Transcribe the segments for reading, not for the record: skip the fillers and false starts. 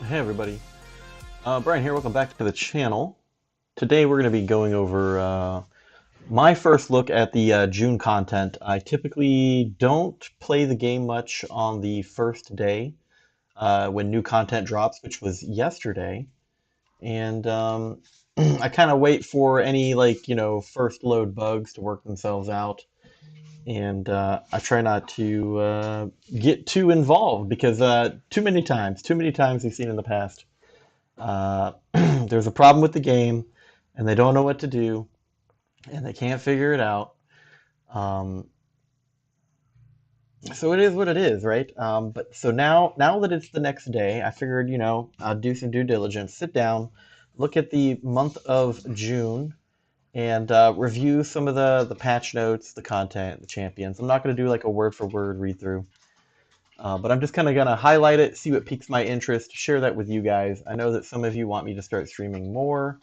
Hey everybody, Brian here, welcome back to the channel. Today we're going to be going over my first look at the June content. I typically don't play the game much on the first day when new content drops, which was yesterday. And I kind of wait for any first load bugs to work themselves out. And I try not to get too involved because too many times we've seen in the past. There's a problem with the game, and they don't know what to do, and they can't figure it out. Um, so it is what it is, right? But so now that it's the next day, I figured, I'd do some due diligence, sit down, look at the month of June, and review some of the patch notes, the content, the champions. I'm not going to do like a word for word read through. But I'm just kind of going to highlight it, see what piques my interest, share that with you guys. I know that some of you want me to start streaming more.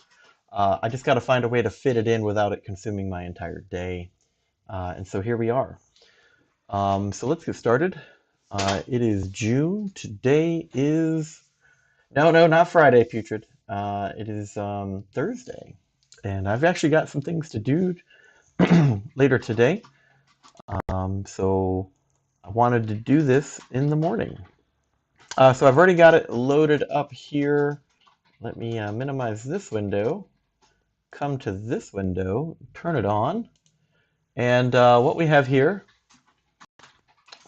I just got to find a way to fit it in without it consuming my entire day. And so here we are. So let's get started. It is June. Today is... No, not Friday, Putrid. It is Thursday. And I've actually got some things to do later today. So I wanted to do this in the morning. So I've already got it loaded up here. Let me minimize this window, come to this window, turn it on, and what we have here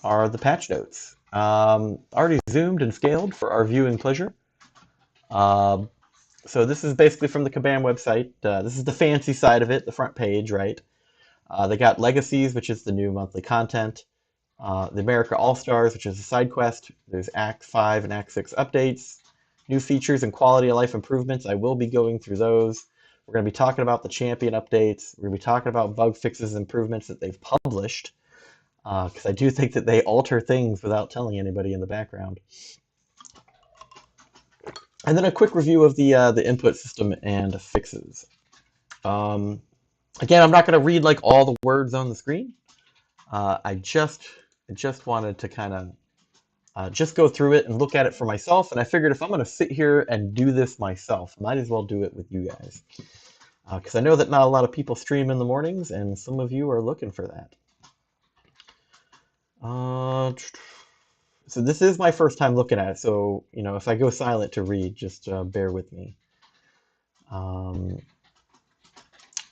are the patch notes. Already zoomed and scaled for our viewing pleasure. So this is basically from the Kabam website. This is the fancy side of it, the front page, right? They got Legacies, which is the new monthly content. The America All-Stars, which is a side quest. There's Act 5 and Act 6 updates. New features and quality of life improvements. I will be going through those. We're going to be talking about the champion updates. We're going to be talking about bug fixes and improvements that they've published. Because I do think that they alter things without telling anybody in the background. And then a quick review of the input system and fixes. Again, I'm not going to read like all the words on the screen. I just wanted to kind of just go through it and look at it for myself. And I figured if I'm going to sit here and do this myself, might as well do it with you guys. Because I know that not a lot of people stream in the mornings, and some of you are looking for that. So this is my first time looking at it. So, if I go silent to read, just bear with me. All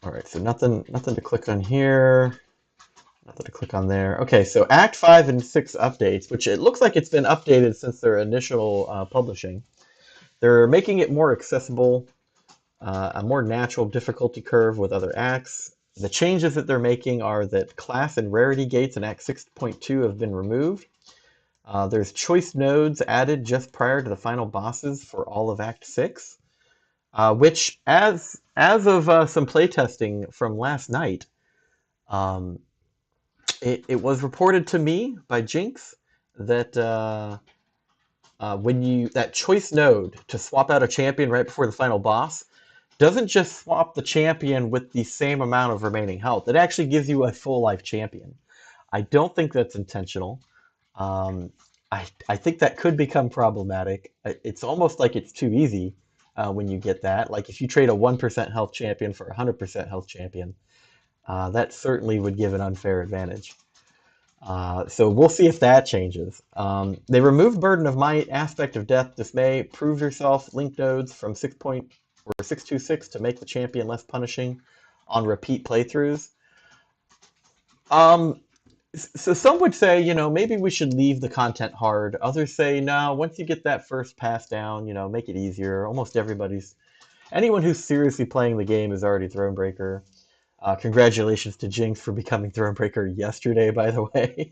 right, so nothing to click on here. Nothing to click on there. Okay, so Act 5 and 6 updates, which it looks like it's been updated since their initial publishing. They're making it more accessible, a more natural difficulty curve with other acts. The changes that they're making are that class and rarity gates in Act 6.2 have been removed. There's choice nodes added just prior to the final bosses for all of Act 6, which, as of some playtesting from last night, it was reported to me by Jinx that that choice node to swap out a champion right before the final boss doesn't just swap the champion with the same amount of remaining health. It actually gives you a full life champion. I don't think that's intentional. I think that could become problematic. It's almost like it's too easy when you get that. Like if you trade a 1% health champion for a 100% health champion, that certainly would give an unfair advantage. So we'll see if that changes. They removed Burden of Might, Aspect of Death, Dismay, Prove Yourself, Link nodes from 626 to make the champion less punishing on repeat playthroughs. So some would say, maybe we should leave the content hard. Others say, no, once you get that first pass down, make it easier. Almost anyone who's seriously playing the game is already Thronebreaker. Congratulations to Jinx for becoming Thronebreaker yesterday, by the way.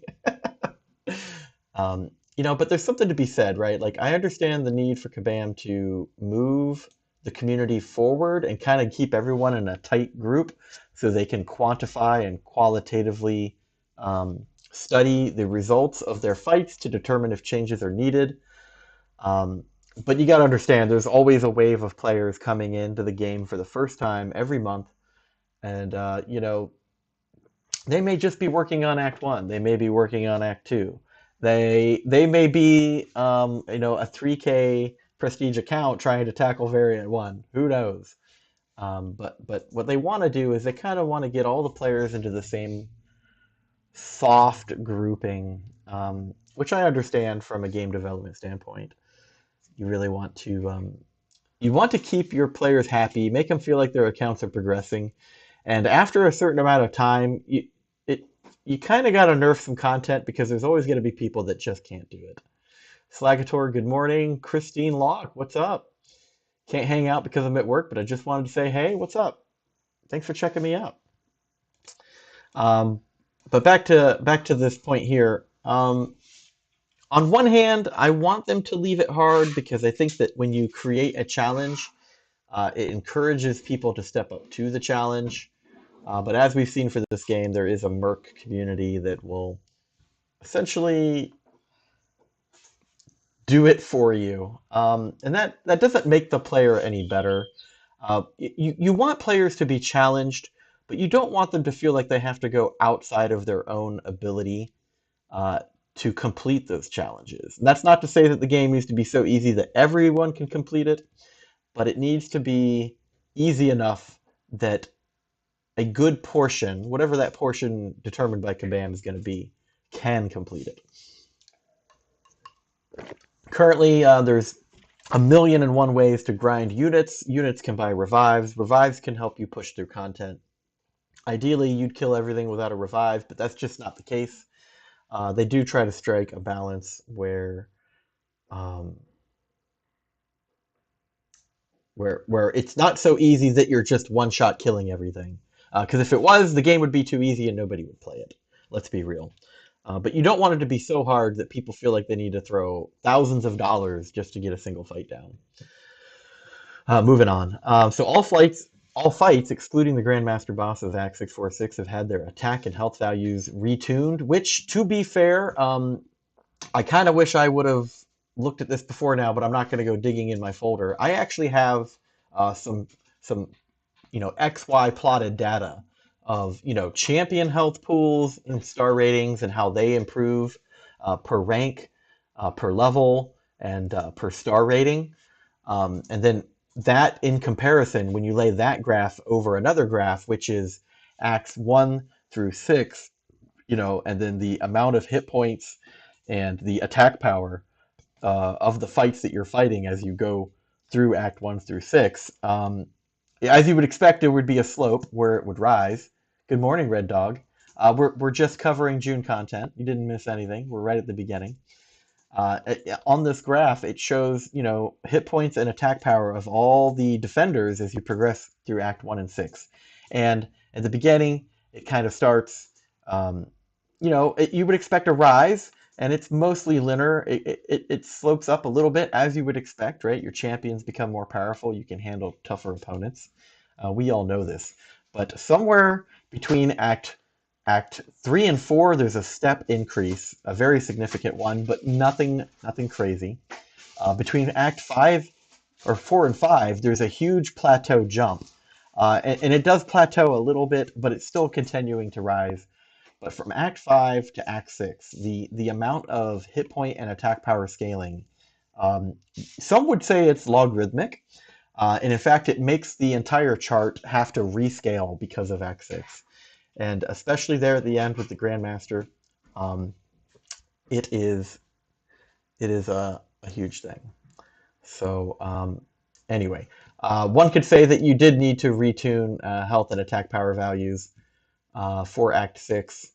But there's something to be said, right? Like, I understand the need for Kabam to move the community forward and kind of keep everyone in a tight group so they can quantify and qualitatively study the results of their fights to determine if changes are needed. But you got to understand, there's always a wave of players coming into the game for the first time every month. And, they may just be working on Act 1. They may be working on Act 2. They may be, a 3K prestige account trying to tackle variant 1. Who knows? But what they want to do is they kind of want to get all the players into the same soft grouping, which I understand from a game development standpoint. You really want to you want to keep your players happy, make them feel like their accounts are progressing, and after a certain amount of time, you kind of got to nerf some content because there's always going to be people that just can't do it. Slagator, good morning. Christine Locke, what's up? Can't hang out because I'm at work, but I just wanted to say, hey, what's up? Thanks for checking me out. But back to this point here. On one hand, I want them to leave it hard because I think that when you create a challenge, it encourages people to step up to the challenge. But as we've seen for this game, there is a Merc community that will essentially do it for you. And that doesn't make the player any better. You want players to be challenged, but you don't want them to feel like they have to go outside of their own ability to complete those challenges. And that's not to say that the game needs to be so easy that everyone can complete it, but it needs to be easy enough that a good portion, whatever that portion determined by Kabam is going to be, can complete it. Currently, there's 1,000,001 ways to grind units. Units can buy revives. Revives can help you push through content. Ideally, you'd kill everything without a revive, but that's just not the case. They do try to strike a balance where it's not so easy that you're just one-shot killing everything. Because if it was, the game would be too easy and nobody would play it. Let's be real. But you don't want it to be so hard that people feel like they need to throw thousands of dollars just to get a single fight down. Moving on. So all fights, excluding the Grandmaster boss of Act 646, have had their attack and health values retuned, which, to be fair, I kind of wish I would have looked at this before now, but I'm not going to go digging in my folder. I actually have some XY plotted data of champion health pools and star ratings and how they improve per rank, per level, and per star rating. And then that in comparison, when you lay that graph over another graph, which is Acts 1 through 6, and then the amount of hit points and the attack power of the fights that you're fighting as you go through Act 1 through 6, as you would expect, there would be a slope where it would rise. Good morning, Red Dog. We're just covering June content. You didn't miss anything. We're right at the beginning. On this graph, it shows hit points and attack power of all the defenders as you progress through Act 1 and 6. And at the beginning, it kind of starts. You would expect a rise, and it's mostly linear. It slopes up a little bit as you would expect, right? Your champions become more powerful. You can handle tougher opponents. We all know this. But somewhere between Act 3 and 4, there's a step increase, a very significant one, but nothing crazy. Between Act 5 or 4 and 5, there's a huge plateau jump. And it does plateau a little bit, but it's still continuing to rise. But from Act 5 to Act 6, the amount of hit point and attack power scaling, some would say it's logarithmic. And in fact, it makes the entire chart have to rescale because of Act 6. And especially there at the end with the Grandmaster, it is a huge thing. So anyway, one could say that you did need to retune health and attack power values for Act 6.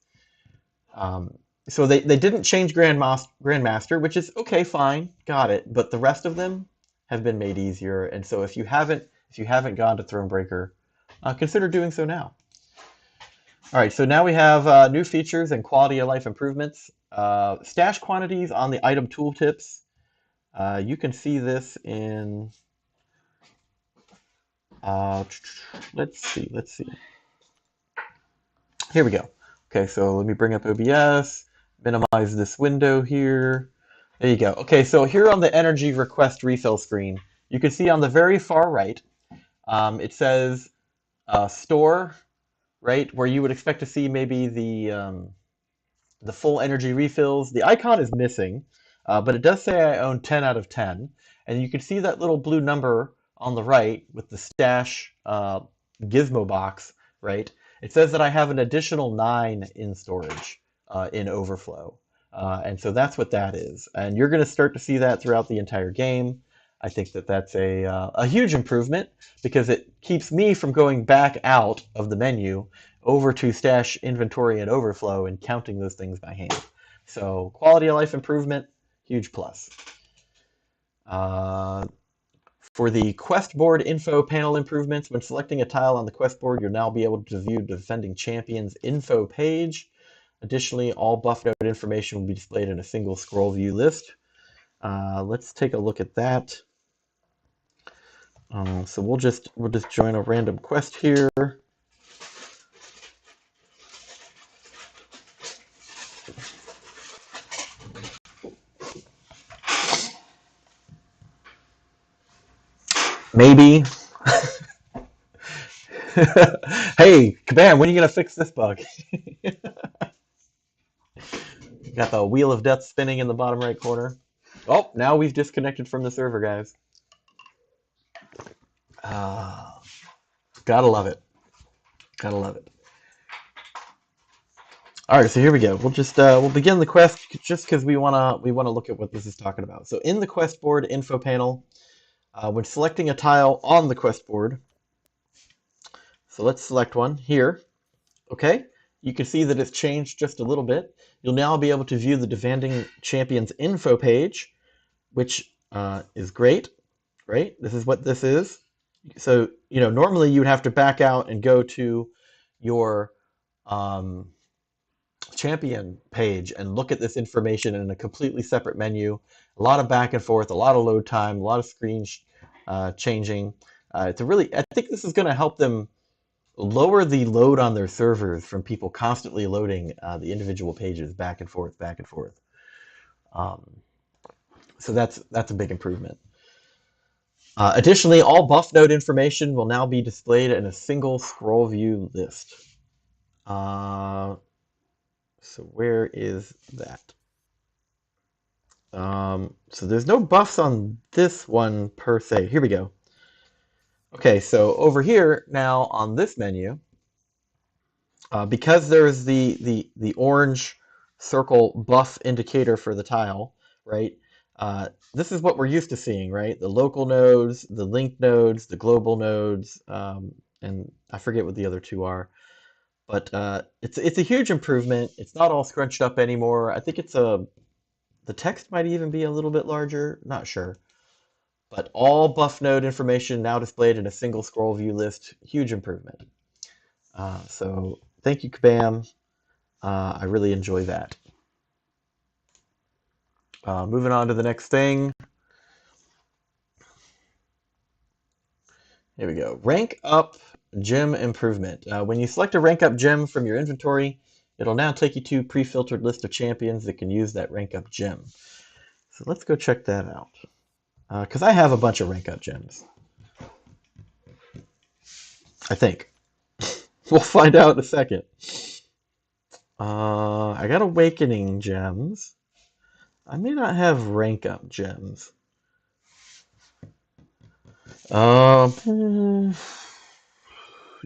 So they didn't change Grandmaster, which is okay, fine, got it. But the rest of them have been made easier, and so if you haven't gone to Thronebreaker, consider doing so now. All right, so now we have new features and quality of life improvements. Stash quantities on the item tooltips. You can see this in. Let's see. Here we go. Okay, so let me bring up OBS, minimize this window here. There you go. Okay, so here on the energy request refill screen, you can see on the very far right, it says store, right, where you would expect to see maybe the full energy refills. The icon is missing, but it does say I own 10 out of 10. And you can see that little blue number on the right with the stash gizmo box, right? It says that I have an additional 9 in storage in overflow. And so that's what that is. And you're going to start to see that throughout the entire game. I think that that's a huge improvement because it keeps me from going back out of the menu over to stash inventory and overflow and counting those things by hand. So quality of life improvement, huge plus. For the quest board info panel improvements, when selecting a tile on the quest board, you'll now be able to view defending champions info page. Additionally, all buff node information will be displayed in a single scroll view list. Let's take a look at that. So we'll just join a random quest here. Maybe. Hey, Kabam, when are you gonna fix this bug? Got the wheel of death spinning in the bottom right corner. Oh, now we've disconnected from the server, guys. Gotta love it. Gotta love it. All right, so here we go. We'll begin the quest just because we wanna look at what this is talking about. So in the quest board info panel, when selecting a tile on the quest board, so let's select one here. Okay, you can see that it's changed just a little bit. You'll now be able to view the defending champions info page, which is great, right? This is what this is. So, you know, normally you'd have to back out and go to your champion page and look at this information in a completely separate menu. A lot of back and forth, a lot of load time, a lot of screen changing. I think this is going to help them lower the load on their servers from people constantly loading the individual pages back and forth, back and forth. So that's a big improvement. Additionally, all buff node information will now be displayed in a single scroll view list. So where is that? So there's no buffs on this one per se. Here we go. Okay, so over here now on this menu, because there's the orange circle buff indicator for the tile, right? This is what we're used to seeing, right? The local nodes, the linked nodes, the global nodes, and I forget what the other two are. But it's a huge improvement. It's not all scrunched up anymore. I think the text might even be a little bit larger. Not sure. But all buff node information now displayed in a single scroll view list. Huge improvement. So thank you, Kabam. I really enjoy that. Moving on to the next thing. Here we go. Rank up gem improvement. When you select a rank up gem from your inventory, it'll now take you to a pre-filtered list of champions that can use that rank up gem. So let's go check that out. Because I have a bunch of rank up gems. I think. We'll find out in a second. I got awakening gems. I may not have rank up gems.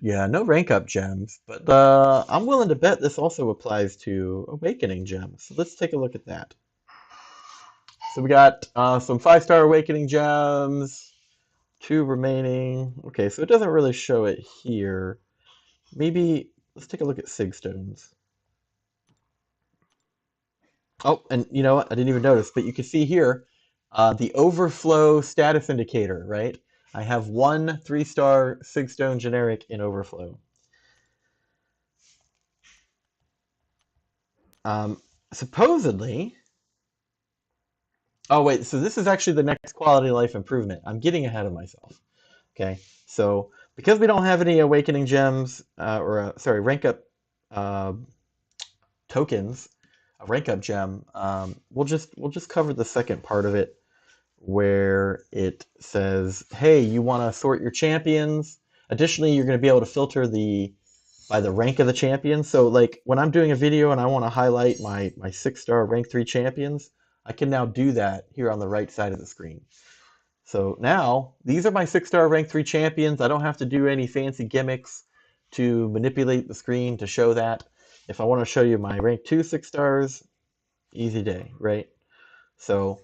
Yeah, no rank up gems, but I'm willing to bet this also applies to awakening gems. So let's take a look at that. So we got some 5-star awakening gems, 2 remaining. Okay, so it doesn't really show it here. Maybe let's take a look at Sig Stones. Oh, and you know what? I didn't even notice, but you can see here the overflow status indicator, right? I have 1 3-star Sig Stone generic in overflow. Supposedly, oh wait, so this is actually the next quality of life improvement. I'm getting ahead of myself. Okay, so because we don't have any awakening gems, rank up tokens, a rank up gem, we'll just cover the second part of it, where it says, hey, you want to sort your champions. Additionally, you're going to be able to filter by the rank of the champion. So like when I'm doing a video and I want to highlight my 6-star rank 3 champions, I can now do that here on the right side of the screen. So now, these are my 6-star rank 3 champions. I don't have to do any fancy gimmicks to manipulate the screen to show that. If I want to show you my rank 2 6 stars, easy day, right? So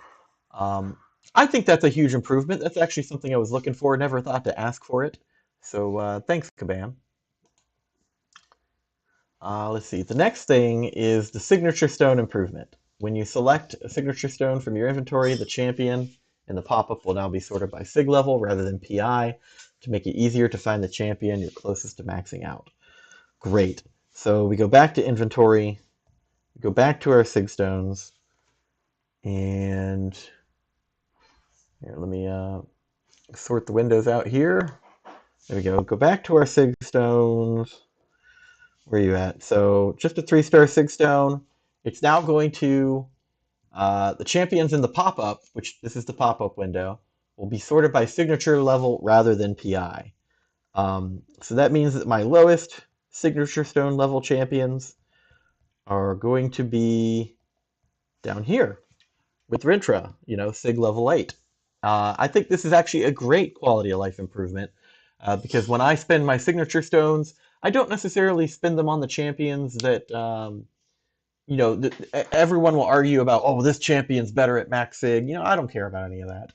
I think that's a huge improvement. That's actually something I was looking for. Never thought to ask for it. So thanks, Kabam. Let's see. The next thing is the signature stone improvement. When you select a signature stone from your inventory, the champion and the pop-up will now be sorted by sig level rather than PI to make it easier to find the champion you're closest to maxing out. Great. So we go back to inventory, go back to our sig stones, and here, let me sort the windows out here. There we go. Go back to our sig stones. Where are you at? So just a 3-star Sig Stone. It's now going to, the champions in the pop-up, which this is the pop-up window, will be sorted by signature level rather than PI. So that means that my lowest signature stone level champions are going to be down here with Rintra, Sig level 8. I think this is actually a great quality of life improvement because when I spend my signature stones, I don't necessarily spend them on the champions that, everyone will argue about, oh, this champion's better at max sig. I don't care about any of that.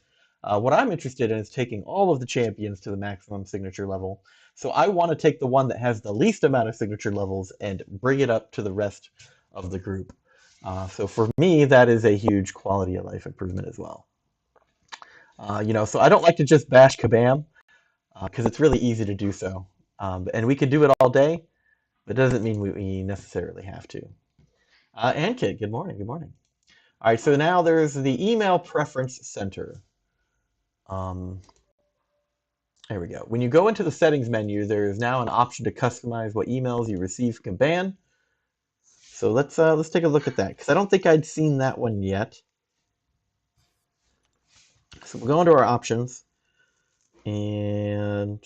What I'm interested in is taking all of the champions to the maximum signature level. So I want to take the one that has the least amount of signature levels and bring it up to the rest of the group. So for me, that is a huge quality of life improvement as well. So I don't like to just bash Kabam because it's really easy to do so. And we could do it all day, but it doesn't mean we necessarily have to. And Kid, good morning, good morning. All right, so now there's the email preference center. There we go. When you go into the settings menu, there is now an option to customize what emails you receive from ban. So let's take a look at that, because I don't think I'd seen that one yet. So we'll go into our options, and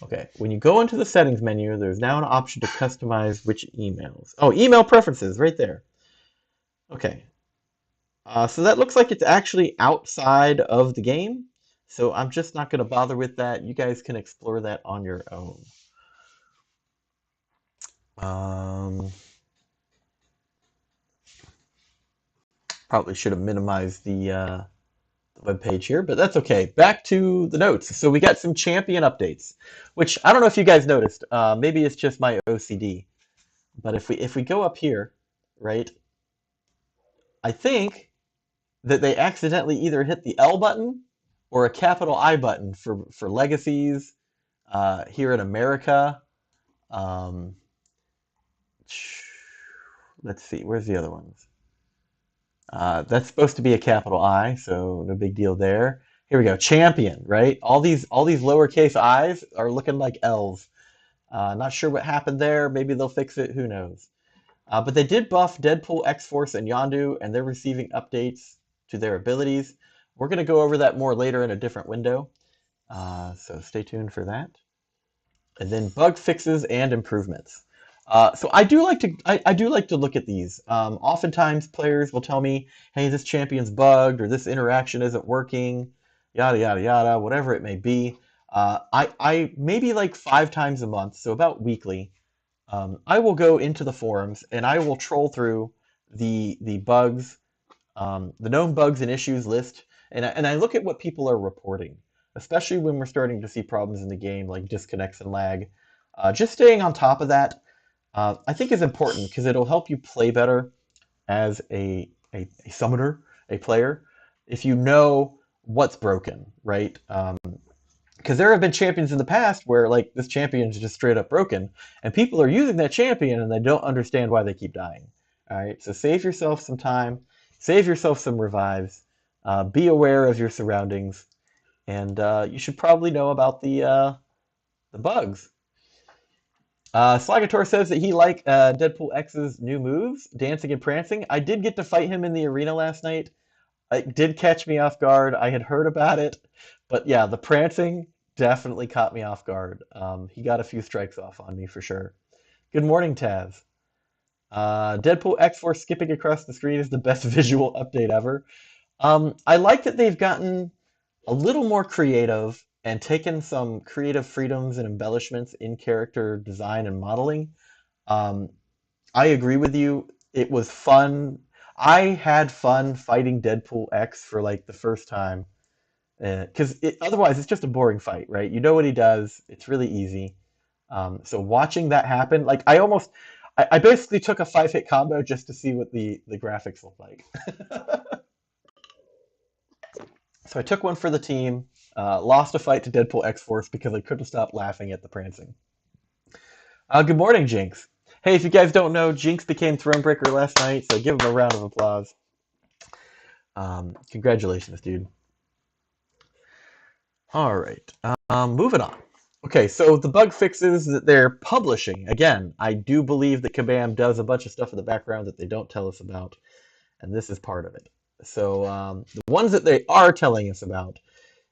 okay, when you go into the settings menu, there's now an option to customize which emails. Oh, email preferences, right there. Okay, so that looks like it's actually outside of the game, so I'm just not going to bother with that. You guys can explore that on your own. Probably should have minimized the web page here, but that's okay. Back to the notes. So we got some champion updates, which I don't know if you guys noticed. Maybe it's just my OCD, but if we go up here, right, I think that they accidentally either hit the L button or a capital I button for legacies here in America. Let's see, where's the other ones? That's supposed to be a capital I, so no big deal there. Here we go, champion, right? All these lowercase i's are looking like L's. Not sure what happened there. Maybe they'll fix it. Who knows? But they did buff Deadpool X-Force and Yondu, and they're receiving updates to their abilities. We're going to go over that more later in a different window, so stay tuned for that. And then bug fixes and improvements. So I do like to look at these. Oftentimes players will tell me, hey, this champion's bugged, or this interaction isn't working, yada yada yada, whatever it may be. I maybe like 5 times a month, so about weekly, I will go into the forums and I will troll through the bugs, the known bugs and issues list, and I look at what people are reporting, especially when we're starting to see problems in the game like disconnects and lag. Just staying on top of that, I think is important because it'll help you play better as a summoner, a player, if you know what's broken, right? Because there have been champions in the past where like this champion is just straight up broken, and people are using that champion and they don't understand why they keep dying. All right, so save yourself some time, save yourself some revives, be aware of your surroundings, and you should probably know about the bugs. Slagator says that he liked Deadpool X's new moves, dancing and prancing. I did get to fight him in the arena last night. It did catch me off guard. I had heard about it, but yeah, the prancing definitely caught me off guard. He got a few strikes off on me for sure. Good morning, Taz. Deadpool X4 skipping across the screen is the best visual update ever. I like that they've gotten a little more creative and taken some creative freedoms and embellishments in character design and modeling. Um, I agree with you. It was fun. I had fun fighting Deadpool X for like the first time because otherwise it's just a boring fight, right? You know what he does. It's really easy. So watching that happen, like I basically took a 5-hit combo just to see what the graphics look like. So I took one for the team, lost a fight to Deadpool X-Force because I couldn't stop laughing at the prancing. Good morning, Jinx. Hey, if you guys don't know, Jinx became Thronebreaker last night, so give him a round of applause. Congratulations, dude. All right, moving on. Okay, so the bug fixes that they're publishing. Again, I do believe that Kabam does a bunch of stuff in the background that they don't tell us about, and this is part of it. So the ones that they are telling us about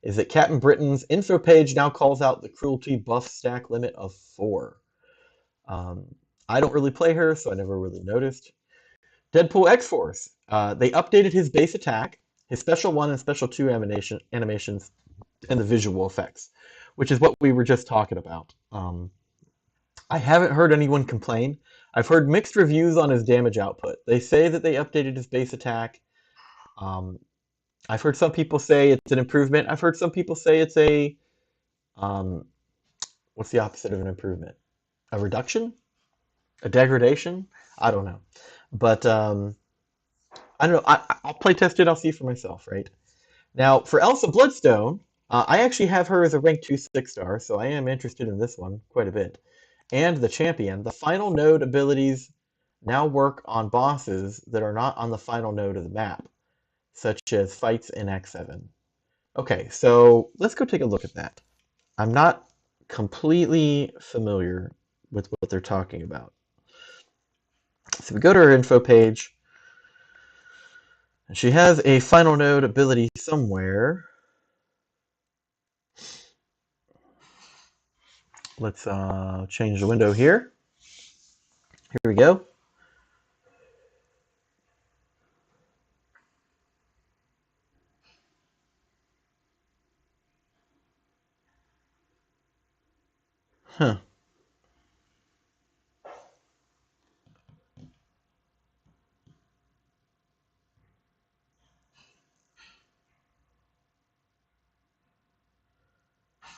is that Captain Britain's info page now calls out the cruelty buff stack limit of 4. I don't really play her, so I never really noticed. Deadpool X-Force. They updated his base attack, his special 1 and special 2 animations, and the visual effects, which is what we were just talking about. I haven't heard anyone complain. I've heard mixed reviews on his damage output. They say that they updated his base attack. I've heard some people say it's an improvement. I've heard some people say it's a, what's the opposite of an improvement? A reduction? A degradation? I don't know. But I don't know. I'll play test it. I'll see for myself, right? Now, for Elsa Bloodstone, I actually have her as a rank 2 6-star, so I am interested in this one quite a bit. And the champion. The final node abilities now work on bosses that are not on the final node of the map, such as fights in Act 7. Okay, so let's go take a look at that. I'm not completely familiar with what they're talking about. So we go to her info page, and she has a final node ability somewhere. Let's change the window here. Here we go. Huh.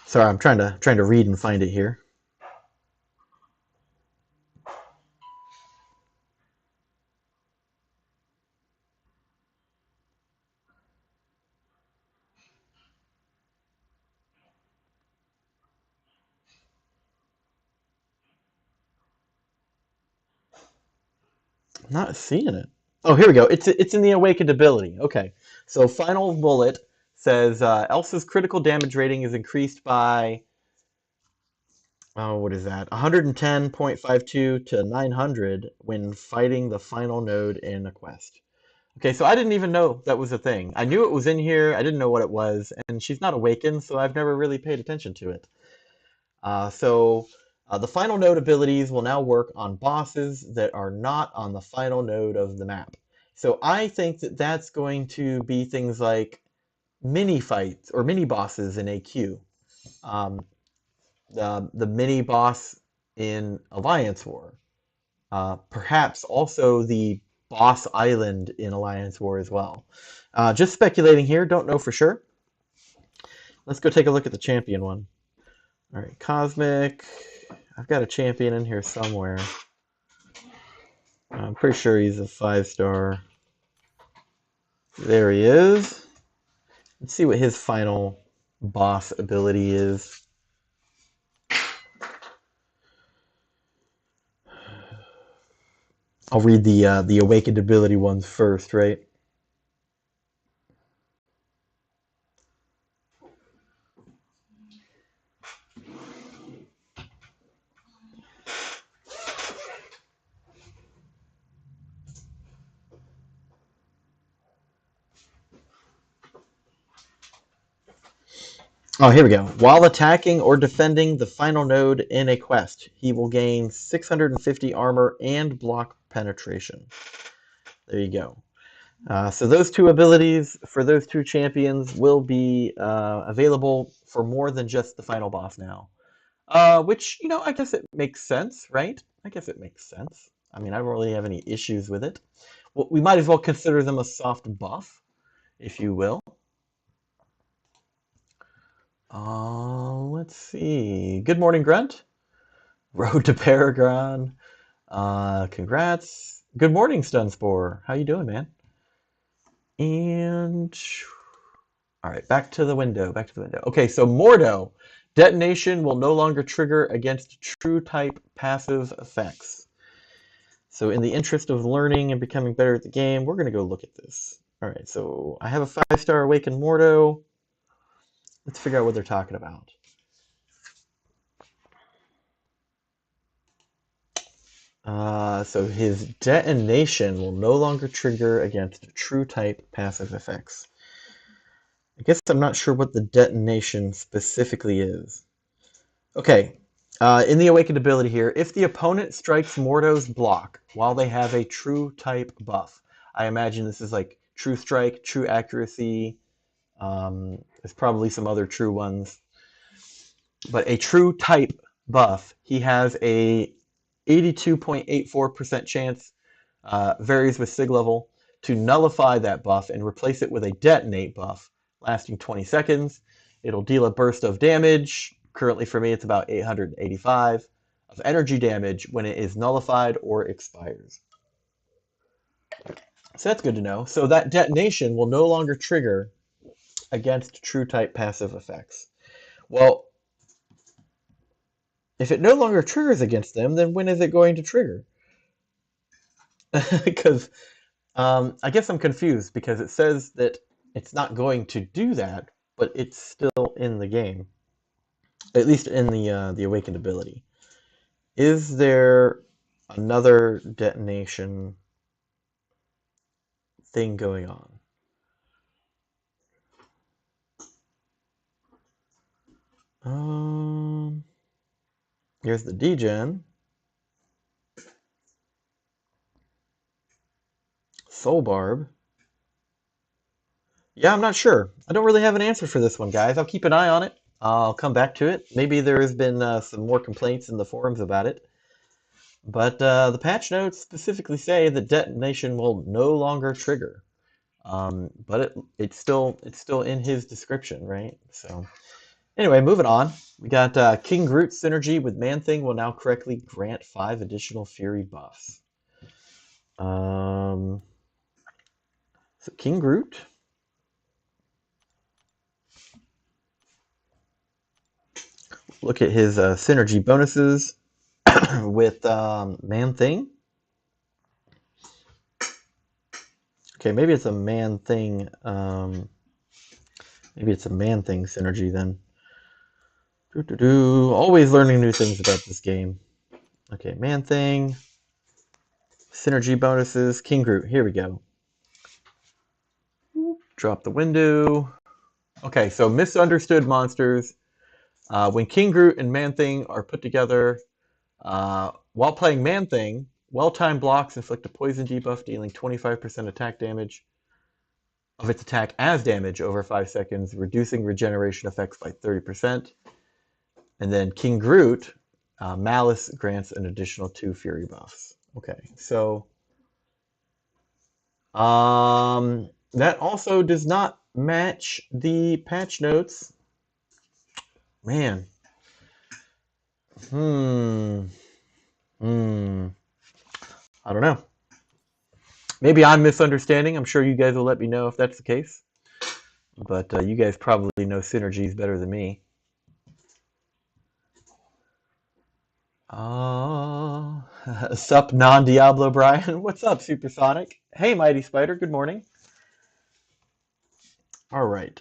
Sorry, I'm trying to read and find it here. I'm not seeing it. Oh, here we go. It's in the Awakenability. Okay, so final bullet says Elsa's critical damage rating is increased by what is that? 110.52 to 900 when fighting the final node in a quest. Okay, so I didn't even know that was a thing. I knew it was in here. I didn't know what it was, and she's not awakened, so I've never really paid attention to it. The final node abilities will now work on bosses that are not on the final node of the map. So I think that that's going to be things like mini fights or mini bosses in AQ. The mini boss in Alliance War. Perhaps also the boss island in Alliance War as well. Just speculating here, don't know for sure. Let's go take a look at the champion one. All right, Cosmic. I've got a champion in here somewhere. I'm pretty sure he's a 5-star. There he is. Let's see what his final boss ability is. I'll read the Awakenability ones first, right? Oh, here we go. While attacking or defending the final node in a quest, he will gain 650 armor and block penetration. There you go. So those two abilities for those two champions will be available for more than just the final boss now. Which, you know, I guess it makes sense, right? I guess it makes sense. I mean, I don't really have any issues with it. Well, we might as well consider them a soft buff, if you will. Let's see. Good morning, Grunt. Road to Paragon. Congrats. Good morning, Stunspore. How you doing, man? And all right, back to the window. Back to the window. Okay, so Mordo. Detonation will no longer trigger against true type passive effects. So in the interest of learning and becoming better at the game, we're going to go look at this. All right, so I have a 5-star Awakened Mordo. Let's figure out what they're talking about. So his detonation will no longer trigger against true type passive effects. I guess I'm not sure what the detonation specifically is. Okay, in the Awakened ability here, if the opponent strikes Mordo's block while they have a true type buff, I imagine this is like True Strike, True Accuracy, there's probably some other true ones, but a true type buff, he has a 82.84% chance, varies with Sig level, to nullify that buff and replace it with a detonate buff lasting 20 seconds. It'll deal a burst of damage. Currently for me, it's about 885 of energy damage when it is nullified or expires. So that's good to know. So that detonation will no longer trigger against true type passive effects. Well, if it no longer triggers against them, then when is it going to trigger? Because I guess I'm confused because it says that it's not going to do that, but it's still in the game. At least in the Awakened ability. Is there another detonation thing going on? Here's the degen. Soul Barb. Yeah, I'm not sure. I don't really have an answer for this one, guys. I'll keep an eye on it. I'll come back to it. Maybe there has been some more complaints in the forums about it. But the patch notes specifically say that detonation will no longer trigger. But it's still in his description, right? So anyway, moving on. We got King Groot synergy with Man-Thing will now correctly grant 5 additional Fury buffs. So King Groot. Look at his synergy bonuses with Man-Thing. Okay, maybe it's a Man-Thing. Maybe it's a Man-Thing synergy then. Always learning new things about this game. Okay, Man-Thing. Synergy bonuses. King Groot. Here we go. Drop the window. Okay, so misunderstood monsters. When King Groot and Man-Thing are put together, while playing Man-Thing, well-timed blocks inflict a poison debuff, dealing 25% attack damage of its attack as damage over 5 seconds, reducing regeneration effects by 30%. And then King Groot, Malice grants an additional 2 Fury buffs. Okay, so that also does not match the patch notes. Man. I don't know. Maybe I'm misunderstanding. I'm sure you guys will let me know if that's the case. But you guys probably know Synergies better than me. Sup, non-Diablo Brian? What's up, Supersonic? Hey, Mighty Spider. Good morning. All right.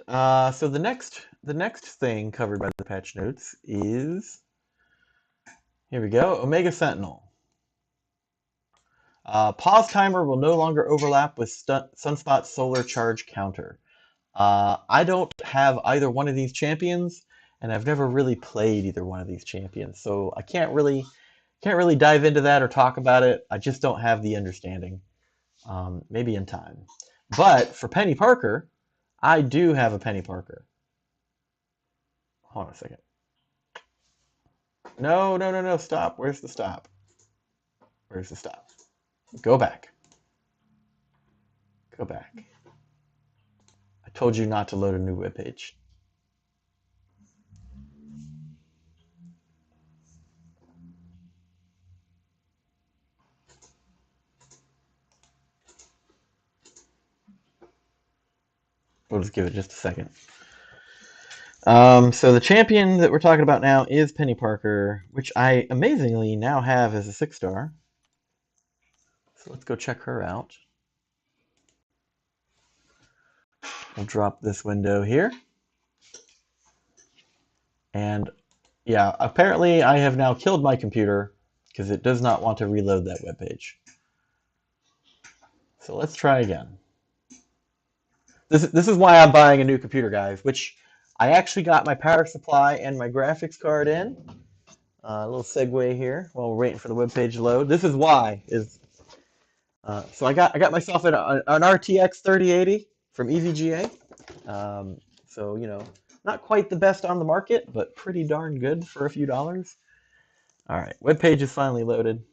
So the next thing covered by the patch notes is, here we go, Omega Sentinel. Pause timer will no longer overlap with Sunspot's solar charge counter. I don't have either one of these champions, and I've never really played either one of these champions, so I can't really Can't really dive into that or talk about it. I just don't have the understanding. Maybe in time. But for Penny Parker, I do have a Penny Parker. Hold on a second. No, no, no, no, stop. Where's the stop? Where's the stop? Go back. Go back. I told you not to load a new web page. We'll just give it just a second. So the champion that we're talking about now is Penny Parker, which I amazingly now have as a 6-star. So let's go check her out. We'll drop this window here. And yeah, apparently I have now killed my computer because it does not want to reload that web page. So let's try again. This is why I'm buying a new computer, guys, which I actually got my power supply and my graphics card in. A little segue here while we're waiting for the web page to load. This is why so I got myself an RTX 3080 from EVGA. So you know, not quite the best on the market, but pretty darn good for a few dollars. All right, web page is finally loaded,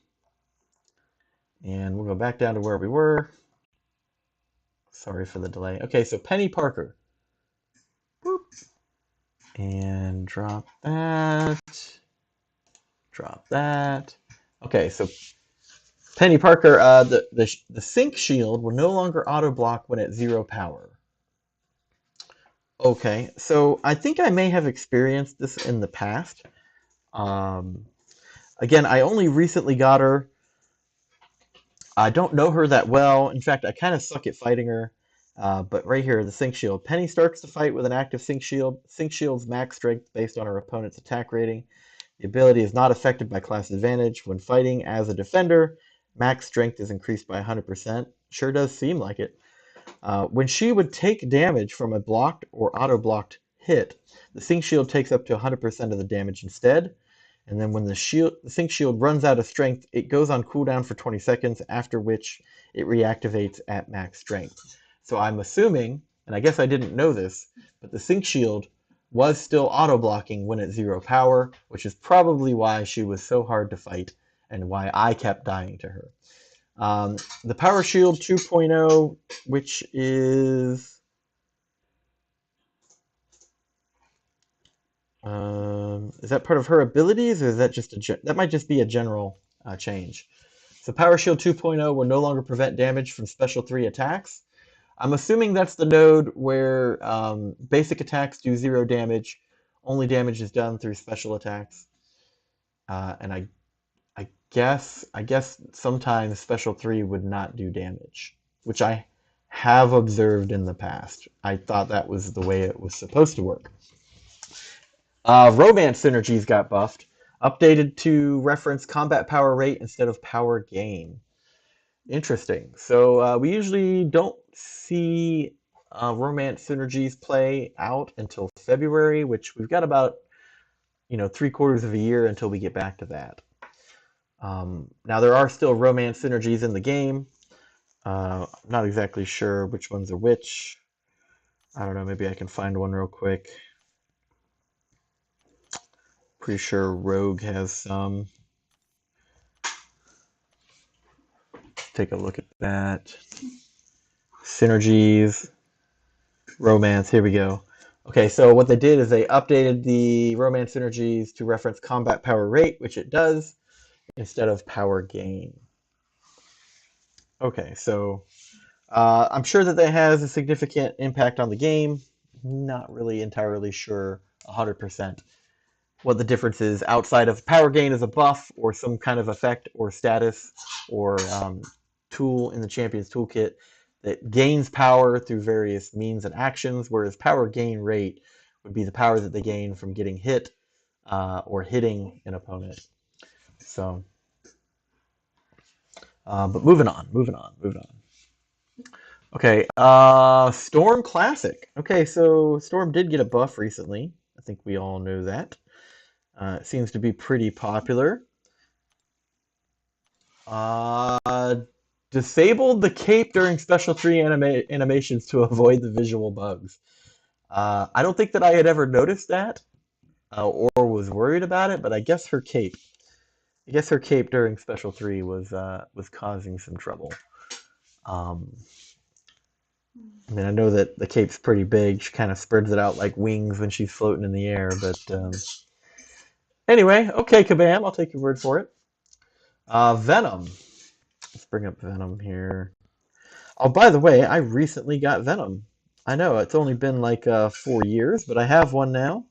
and we'll go back down to where we were. Sorry for the delay. Okay, so Penny Parker. Boop. And drop that. Drop that. Okay, so Penny Parker, the sync shield will no longer auto block when at 0 power. Okay, so I think I may have experienced this in the past. Again, I only recently got her. I don't know her that well. In fact, I kind of suck at fighting her. But right here, the Sync Shield. Penny starts the fight with an active Sync Shield. Sync Shield's max strength based on her opponent's attack rating. The ability is not affected by class advantage. When fighting as a defender, max strength is increased by 100%. Sure does seem like it. When she would take damage from a blocked or auto-blocked hit, the Sync Shield takes up to 100% of the damage instead. And then when the Sync Shield runs out of strength, it goes on cooldown for 20 seconds, after which it reactivates at max strength. So I'm assuming, and I guess I didn't know this, but the Sync Shield was still auto-blocking when at 0 power, which is probably why she was so hard to fight and why I kept dying to her. The Power Shield 2.0, which is... is that part of her abilities, or is that just that might just be a general change? So Power Shield 2.0 will no longer prevent damage from Special 3 attacks. I'm assuming that's the node where basic attacks do 0 damage. Only damage is done through special attacks. And I guess sometimes Special 3 would not do damage, which I have observed in the past. I thought that was the way it was supposed to work. Romance Synergies got buffed, updated to reference combat power rate instead of power gain. Interesting. So we usually don't see Romance Synergies play out until February, which we've got about 3/4 of a year until we get back to that. Now there are still Romance Synergies in the game. I'm not exactly sure which ones are which. I don't know, maybe I can find one real quick. Pretty sure Rogue has some. Take a look at that. Synergies, Romance, here we go. Okay, so what they did is they updated the Romance Synergies to reference combat power rate, which it does, instead of power gain. Okay, so I'm sure that has a significant impact on the game. Not really entirely sure 100% what the difference is outside of power gain as a buff or some kind of effect or status or tool in the champion's toolkit that gains power through various means and actions, whereas power gain rate would be the power that they gain from getting hit or hitting an opponent. So, but moving on. Okay, Storm Classic. Okay, so Storm did get a buff recently. I think we all know that. It seems to be pretty popular. Uh, disabled the cape during special tree animations to avoid the visual bugs. I don't think that I had ever noticed that or was worried about it, but I guess her cape during special 3 was causing some trouble. Um, I mean, I know that the cape's pretty big. She kind of spreads it out like wings when she's floating in the air. But anyway, okay, Kabam, I'll take your word for it. Venom. Let's bring up Venom here. Oh, by the way, I recently got Venom. I know it's only been like 4 years, but I have one now.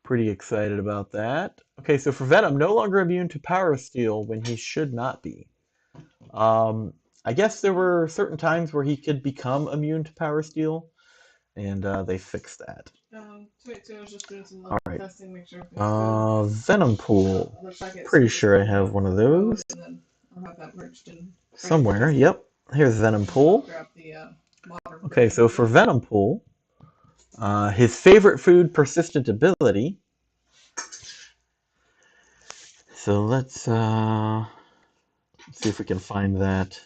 Pretty excited about that. Okay, so for Venom, no longer immune to Power Steel when he should not be. Um, I guess there were certain times where he could become immune to Power Steel, and they fixed that. Sweet, so I was just doing some All right. testing, make sure. Venom Pool. Pretty sure I have one of those. And then I'll have that merged in. Somewhere, yep. Here's Venom Pool. Okay, so for Venom Pool, his favorite food, persistent ability. So let's see if we can find that.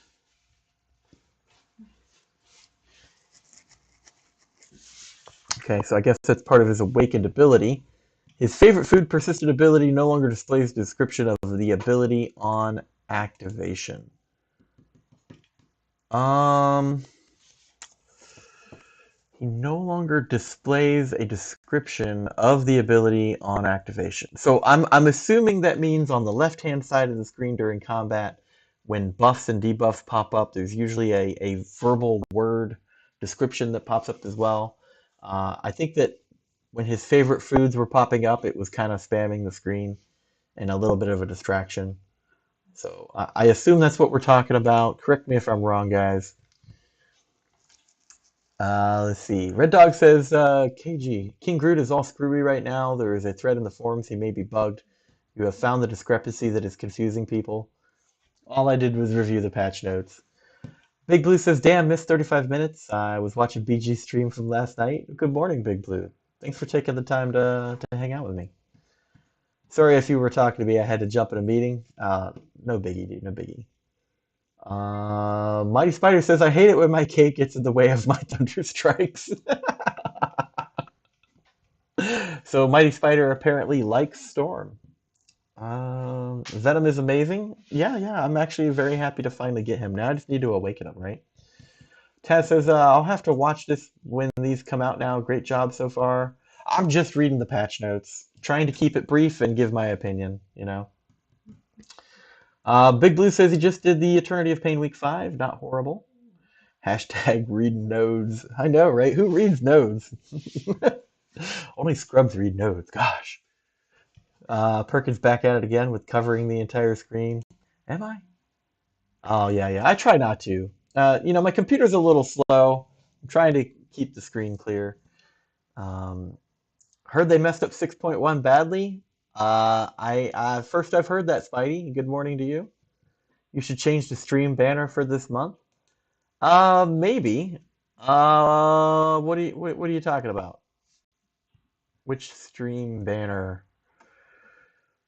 Okay, so I guess that's part of his awakened ability. His favorite food, persistent ability, no longer displays the description of the ability on activation. He no longer displays a description of the ability on activation. So I'm assuming that means on the left-hand side of the screen during combat, when buffs and debuffs pop up, there's usually a verbal word description that pops up as well. I think that when his favorite foods were popping up, it was kind of spamming the screen and a little bit of a distraction. So I assume that's what we're talking about. Correct me if I'm wrong, guys. Let's see. Red Dog says, KG, King Groot is all screwy right now. There is a thread in the forums. He may be bugged. You have found the discrepancy that is confusing people. All I did was review the patch notes. Big Blue says, damn, missed 35 minutes. I was watching BG stream from last night. Good morning, Big Blue. Thanks for taking the time to hang out with me. Sorry if you were talking to me. I had to jump in a meeting. No biggie, dude. No biggie. Mighty Spider says, I hate it when my cake gets in the way of my thunder strikes. So Mighty Spider apparently likes Storm. Venom is amazing. Yeah, I'm actually very happy to finally get him. Now I just need to awaken him, right? Taz says, I'll have to watch this when these come out now. Great job so far. I'm just reading the patch notes, trying to keep it brief and give my opinion, you know. Big Blue says he just did the Eternity of Pain Week 5. Not horrible. Hashtag read nodes. I know, right? Who reads nodes? Only scrubs read nodes. Gosh. Perkins back at it again with covering the entire screen. Am I? Oh, yeah. I try not to. My computer's a little slow. I'm trying to keep the screen clear. Heard they messed up 6.1 badly. First I've heard that, Spidey. Good morning to you. You should change the stream banner for this month. Maybe. What are you talking about? Which stream banner?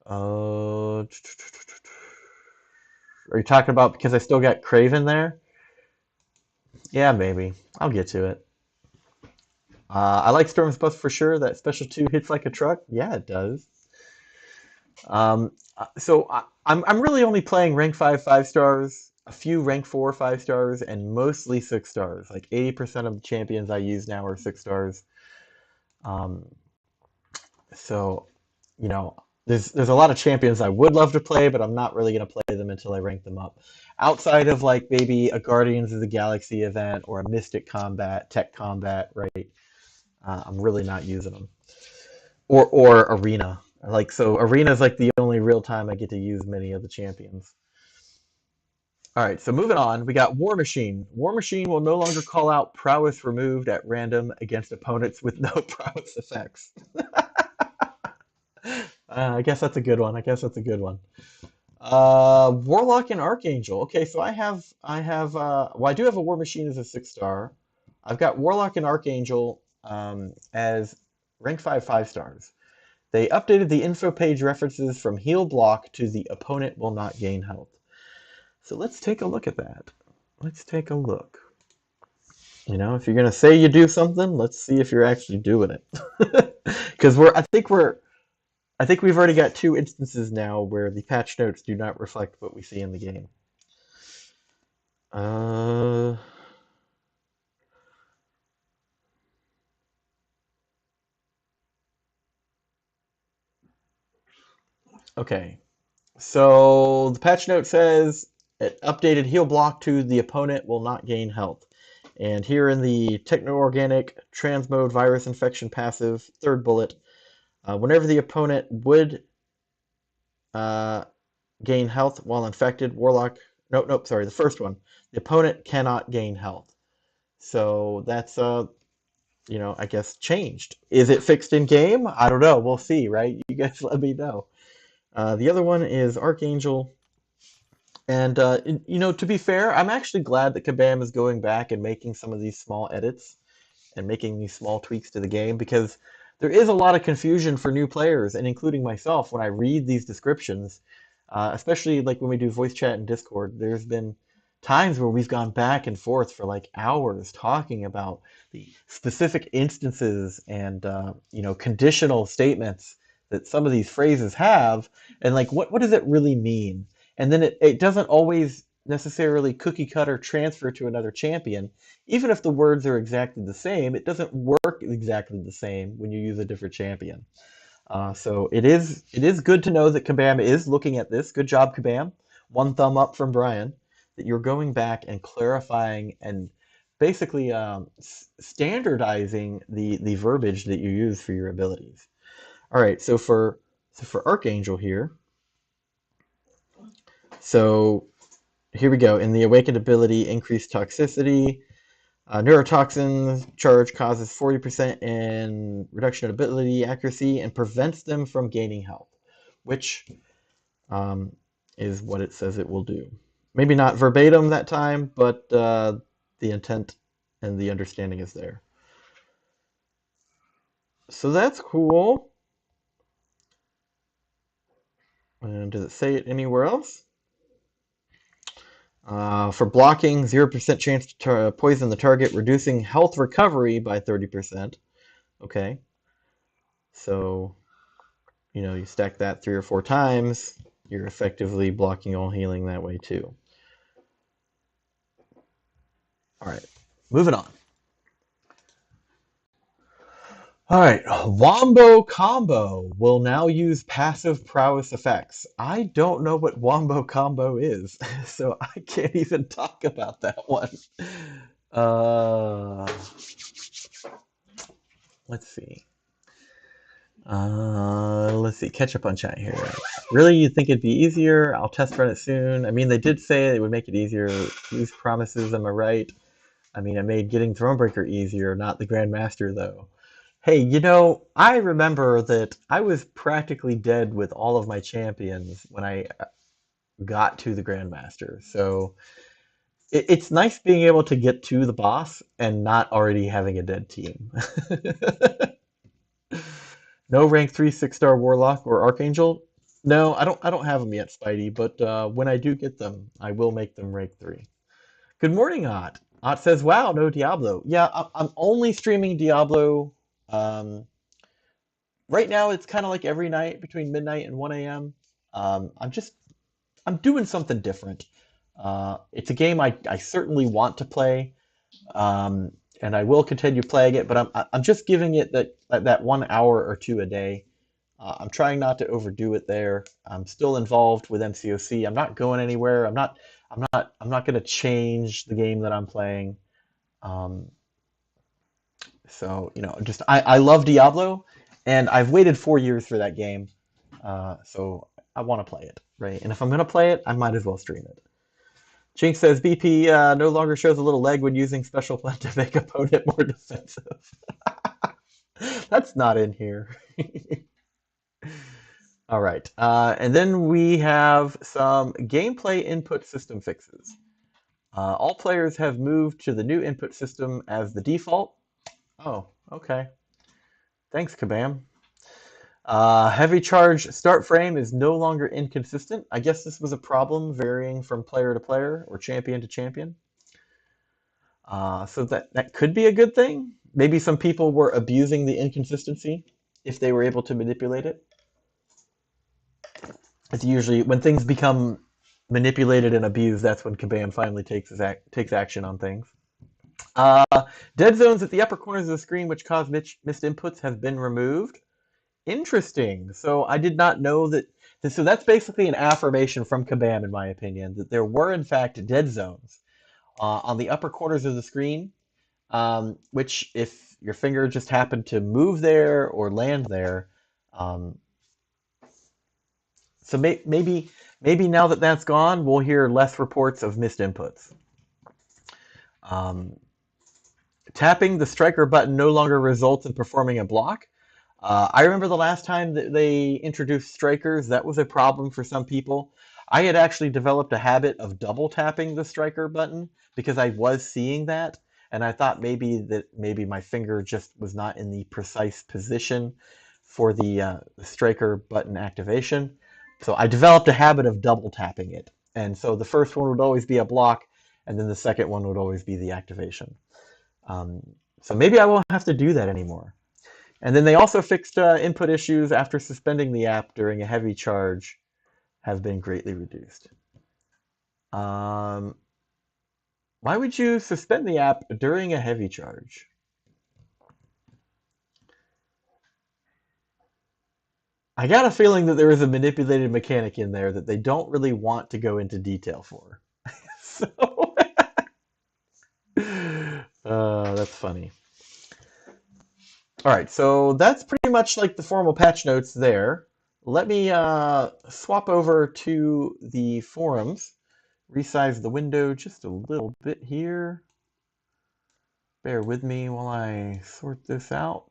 Are you talking about because I still got Craven there? Yeah, maybe. I'll get to it. I like Storm's buff for sure. That special 2 hits like a truck. Yeah, it does. So I'm really only playing rank 5 5-stars, a few rank 4 5-stars, and mostly 6-stars. Like 80% of the champions I use now are 6-stars. So, there's a lot of champions I would love to play, but I'm not really going to play them until I rank them up. Outside of like maybe a Guardians of the Galaxy event or a Mystic Combat, Tech Combat, right? I'm really not using them. Or Arena. So Arena is like the only real time I get to use many of the champions. All right, so moving on, we got War Machine. War Machine will no longer call out prowess removed at random against opponents with no prowess effects. I guess that's a good one. Warlock and Archangel. Okay, so I do have a War Machine as a 6-star. I've got Warlock and Archangel as rank 5 5-stars. They updated the info page references from heal block to the opponent will not gain health. So let's take a look at that. Let's take a look. You know, if you're gonna say you do something, let's see if you're actually doing it. Because I think we've already got 2 instances now where the patch notes do not reflect what we see in the game. Okay, so the patch note says updated heal block to the opponent will not gain health. And here in the techno-organic transmode virus infection passive, 3rd bullet, whenever the opponent would gain health while infected, Warlock. Nope, sorry, the first one. The opponent cannot gain health. So that's, you know, I guess changed. Is it fixed in game? I don't know. We'll see, right? You guys let me know. The other one is Archangel. And, you know, to be fair, I'm actually glad that Kabam is going back and making some of these small edits and making these small tweaks to the game, because there is a lot of confusion for new players, and including myself, when I read these descriptions, especially like when we do voice chat and Discord. There's been times where we've gone back and forth for like hours talking about the specific instances and you know, conditional statements that some of these phrases have, and like what does it really mean? And then it doesn't always necessarily cookie cutter transfer to another champion. Even if the words are exactly the same, it doesn't work exactly the same when you use a different champion. So it is good to know that Kabam is looking at this. Good job, Kabam. 1 thumb up from Brian, that you're going back and clarifying and basically standardizing the verbiage that you use for your abilities. All right, so for Archangel here, so here we go. In the Awakenability, increased toxicity. Neurotoxin charge causes 40% in reduction in ability accuracy and prevents them from gaining health, which is what it says it will do. Maybe not verbatim that time, but the intent and the understanding is there. So that's cool. And does it say it anywhere else? For blocking, 0% chance to poison the target, reducing health recovery by 30%. Okay. So, you know, you stack that 3 or 4 times, you're effectively blocking all healing that way too. All right, moving on. All right, Wombo Combo will now use passive prowess effects. I don't know what Wombo Combo is, so I can't even talk about that one. Let's see. Let's see. Catch up on chat here. Really, you think it'd be easier? I'll test run it soon. I mean, they did say it would make it easier. Use promises, am I right? I mean, I made getting Thronebreaker easier, not the Grandmaster, though. Hey, you know, I remember that I was practically dead with all of my champions when I got to the Grandmaster. So it's nice being able to get to the boss and not already having a dead team. No rank 3 6-star Warlock or Archangel? No, I don't have them yet, Spidey, but when I do get them, I will make them rank 3. Good morning, Ott. Ott says, wow, no Diablo. Yeah, I'm only streaming Diablo. Right now, it's kind of like every night between midnight and 1 a.m. I'm doing something different. It's a game I certainly want to play, and I will continue playing it, but I'm just giving it that 1 hour or 2 a day. I'm trying not to overdo it there. I'm still involved with MCoC. I'm not going anywhere. I'm not going to change the game that I'm playing. So, you know, just I love Diablo, and I've waited 4 years for that game. So I want to play it, right? And if I'm going to play it, I might as well stream it. Jinx says BP no longer shows a little leg when using special plan to make opponent more defensive. That's not in here. All right, and then we have some gameplay input system fixes. All players have moved to the new input system as the default. Oh, okay. Thanks, Kabam. Heavy charge start frame is no longer inconsistent. I guess this was a problem varying from player to player or champion to champion. So that could be a good thing. Maybe some people were abusing the inconsistency if they were able to manipulate it. It's usually when things become manipulated and abused, that's when Kabam finally takes action on things. Uh, Dead zones at the upper corners of the screen which cause missed inputs have been removed. Interesting. So I did not know that. So that's basically an affirmation from Kabam, in my opinion, that there were in fact dead zones on the upper corners of the screen, which if your finger just happened to move there or land there, um, so maybe now that that's gone, we'll hear less reports of missed inputs. Tapping the striker button no longer results in performing a block. I remember the last time that they introduced strikers, that was a problem for some people. I had actually developed a habit of double tapping the striker button because I was seeing that, and I thought maybe my finger just was not in the precise position for the striker button activation. So I developed a habit of double tapping it, and so the first one would always be a block, and then the second one would always be the activation. So maybe I won't have to do that anymore. And then they also fixed input issues after suspending the app during a heavy charge have been greatly reduced. Why would you suspend the app during a heavy charge? I got a feeling that there is a manipulated mechanic in there that they don't really want to go into detail for. So, that's funny. All right, so that's pretty much like the formal patch notes there. Let me swap over to the forums, resize the window just a little bit here. Bear with me while I sort this out.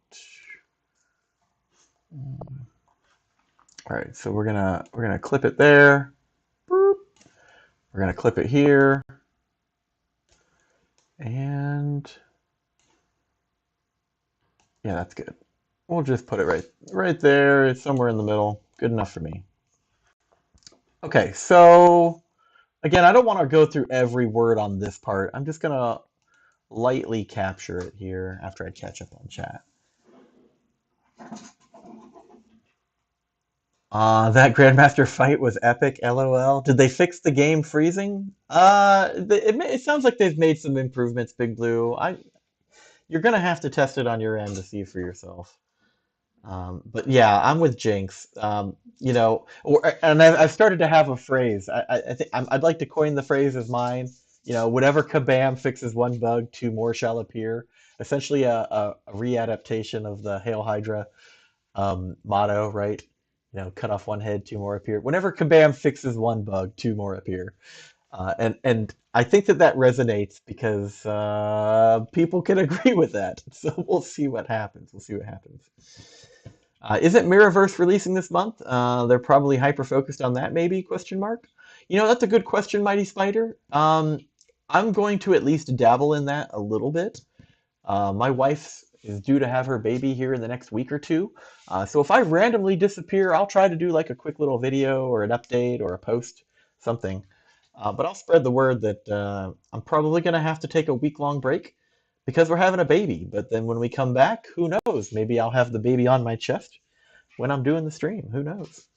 All right, so we're gonna clip it there. Boop. We're gonna clip it here, and yeah, that's good. We'll just put it right there. It's somewhere in the middle. Good enough for me. Okay, so again, I don't want to go through every word on this part. I'm just gonna lightly capture it here after I catch up on chat. That Grandmaster fight was epic, LOL. Did they fix the game freezing? It sounds like they've made some improvements, Big Blue. You're gonna have to test it on your end to see for yourself. But yeah, I'm with Jinx. And I've started to have a phrase. I think I'd like to coin the phrase as mine. Whatever Kabam fixes one bug, two more shall appear. Essentially, a readaptation of the Hail Hydra motto, right? Cut off one head, two more appear. Whenever Kabam fixes one bug, two more appear. And I think that resonates because people can agree with that. So we'll see what happens. Isn't Mirrorverse releasing this month? They're probably hyper-focused on that, maybe, question mark? That's a good question, Mighty Spider. I'm going to at least dabble in that a little bit. My wife is due to have her baby here in the next week or two. So if I randomly disappear, I'll try to do like a quick little video or an update or a post, something. But I'll spread the word that I'm probably going to have to take a week-long break because we're having a baby. But then when we come back, who knows? Maybe I'll have the baby on my chest when I'm doing the stream. Who knows?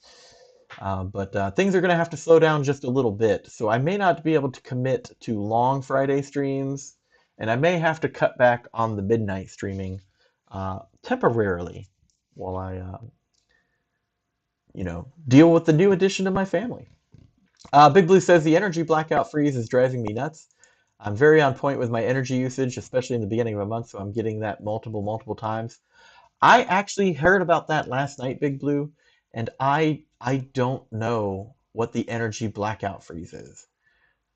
But things are going to have to slow down just a little bit. So I may not be able to commit to long Friday streams, and I may have to cut back on the midnight streaming temporarily while I, deal with the new addition to my family. Big Blue says the energy blackout freeze is driving me nuts. I'm very on point with my energy usage, especially in the beginning of a month, so I'm getting that multiple times. I actually heard about that last night, Big Blue, and I don't know what the energy blackout freeze is.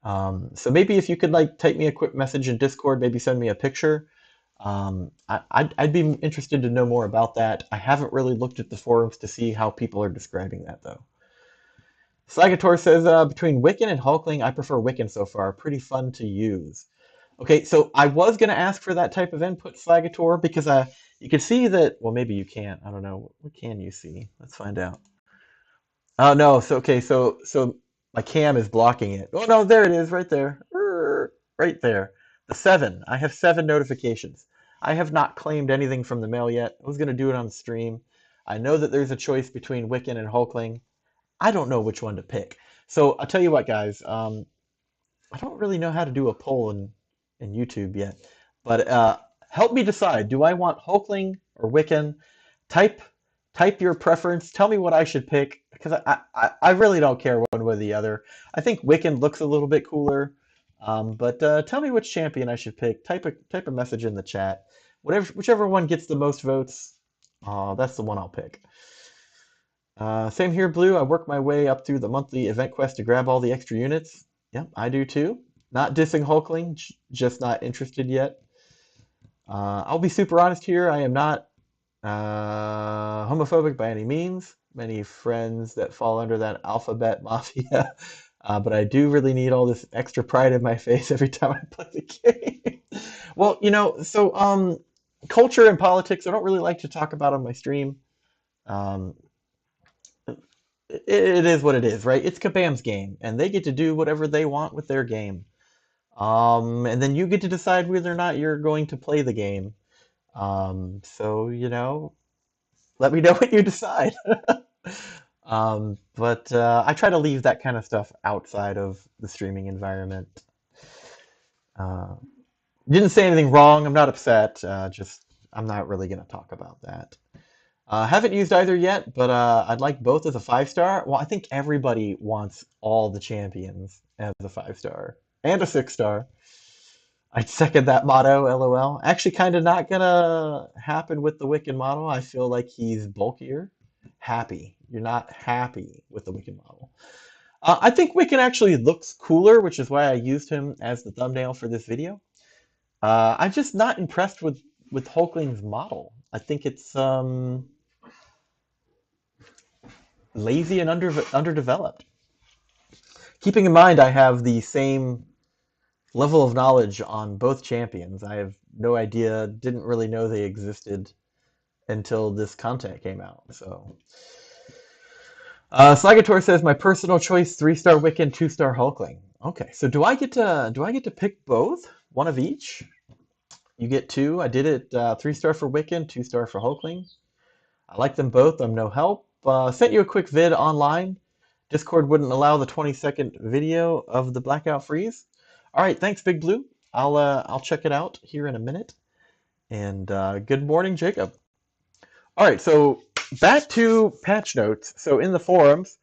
So maybe if you could type me a quick message in Discord, maybe send me a picture. I'd be interested to know more about that. I haven't really looked at the forums to see how people are describing that though. Slagator says between Wiccan and Hulkling, I prefer Wiccan so far. Pretty fun to use. Okay, so I was going to ask for that type of input, Slagator, because you can see that, well, maybe you can't. I don't know. What can you see? Let's find out. Oh, no. So, okay, so my cam is blocking it. Oh, no, there it is right there. Right there. The 7. I have 7 notifications. I have not claimed anything from the mail yet. I was going to do it on the stream. I know that there's a choice between Wiccan and Hulkling. I don't know which one to pick. So I'll tell you what, guys. I don't really know how to do a poll in YouTube yet, but help me decide. Do I want Hulkling or Wiccan? Type type your preference. Tell me what I should pick because I really don't care one way or the other. I think Wiccan looks a little bit cooler, but tell me which champion I should pick. Type a message in the chat. Whichever one gets the most votes, that's the one I'll pick. Same here, Blue. I work my way up through the monthly event quest to grab all the extra units. Yep, I do too. Not dissing Hulkling, just not interested yet. I'll be super honest here. I am not homophobic by any means. Many friends that fall under that alphabet mafia. But I do really need all this extra pride in my face every time I play the game. Well, so culture and politics, I don't really like to talk about on my stream. Um, it is what it is, right? It's Kabam's game, and they get to do whatever they want with their game. And then you get to decide whether or not you're going to play the game. So, let me know what you decide. But I try to leave that kind of stuff outside of the streaming environment. Uh, didn't say anything wrong. I'm not upset. Just I'm not really going to talk about that. Haven't used either yet, but I'd like both as a 5-star. Well, I think everybody wants all the champions as a 5-star and a 6-star. I'd second that motto, LOL. Actually, kind of not gonna happen with the Wiccan model. I feel like he's bulkier. Happy. You're not happy with the Wiccan model. I think Wiccan actually looks cooler, which is why I used him as the thumbnail for this video. I'm just not impressed with Hulkling's model. I think it's lazy and underdeveloped. Keeping in mind, I have the same level of knowledge on both champions. I have no idea, didn't really know they existed until this content came out. So, Slagator says my personal choice: 3-star Wiccan, 2-star Hulkling. Okay, so do I get to pick both? One of each? You get 2. I did it 3-star for Wiccan, 2-star for Hulkling. I like them both. I'm no help. Sent you a quick vid online. Discord wouldn't allow the 20-second video of the blackout freeze. All right, thanks, Big Blue. I'll check it out here in a minute. And good morning, Jacob. All right, so back to patch notes. So in the forums,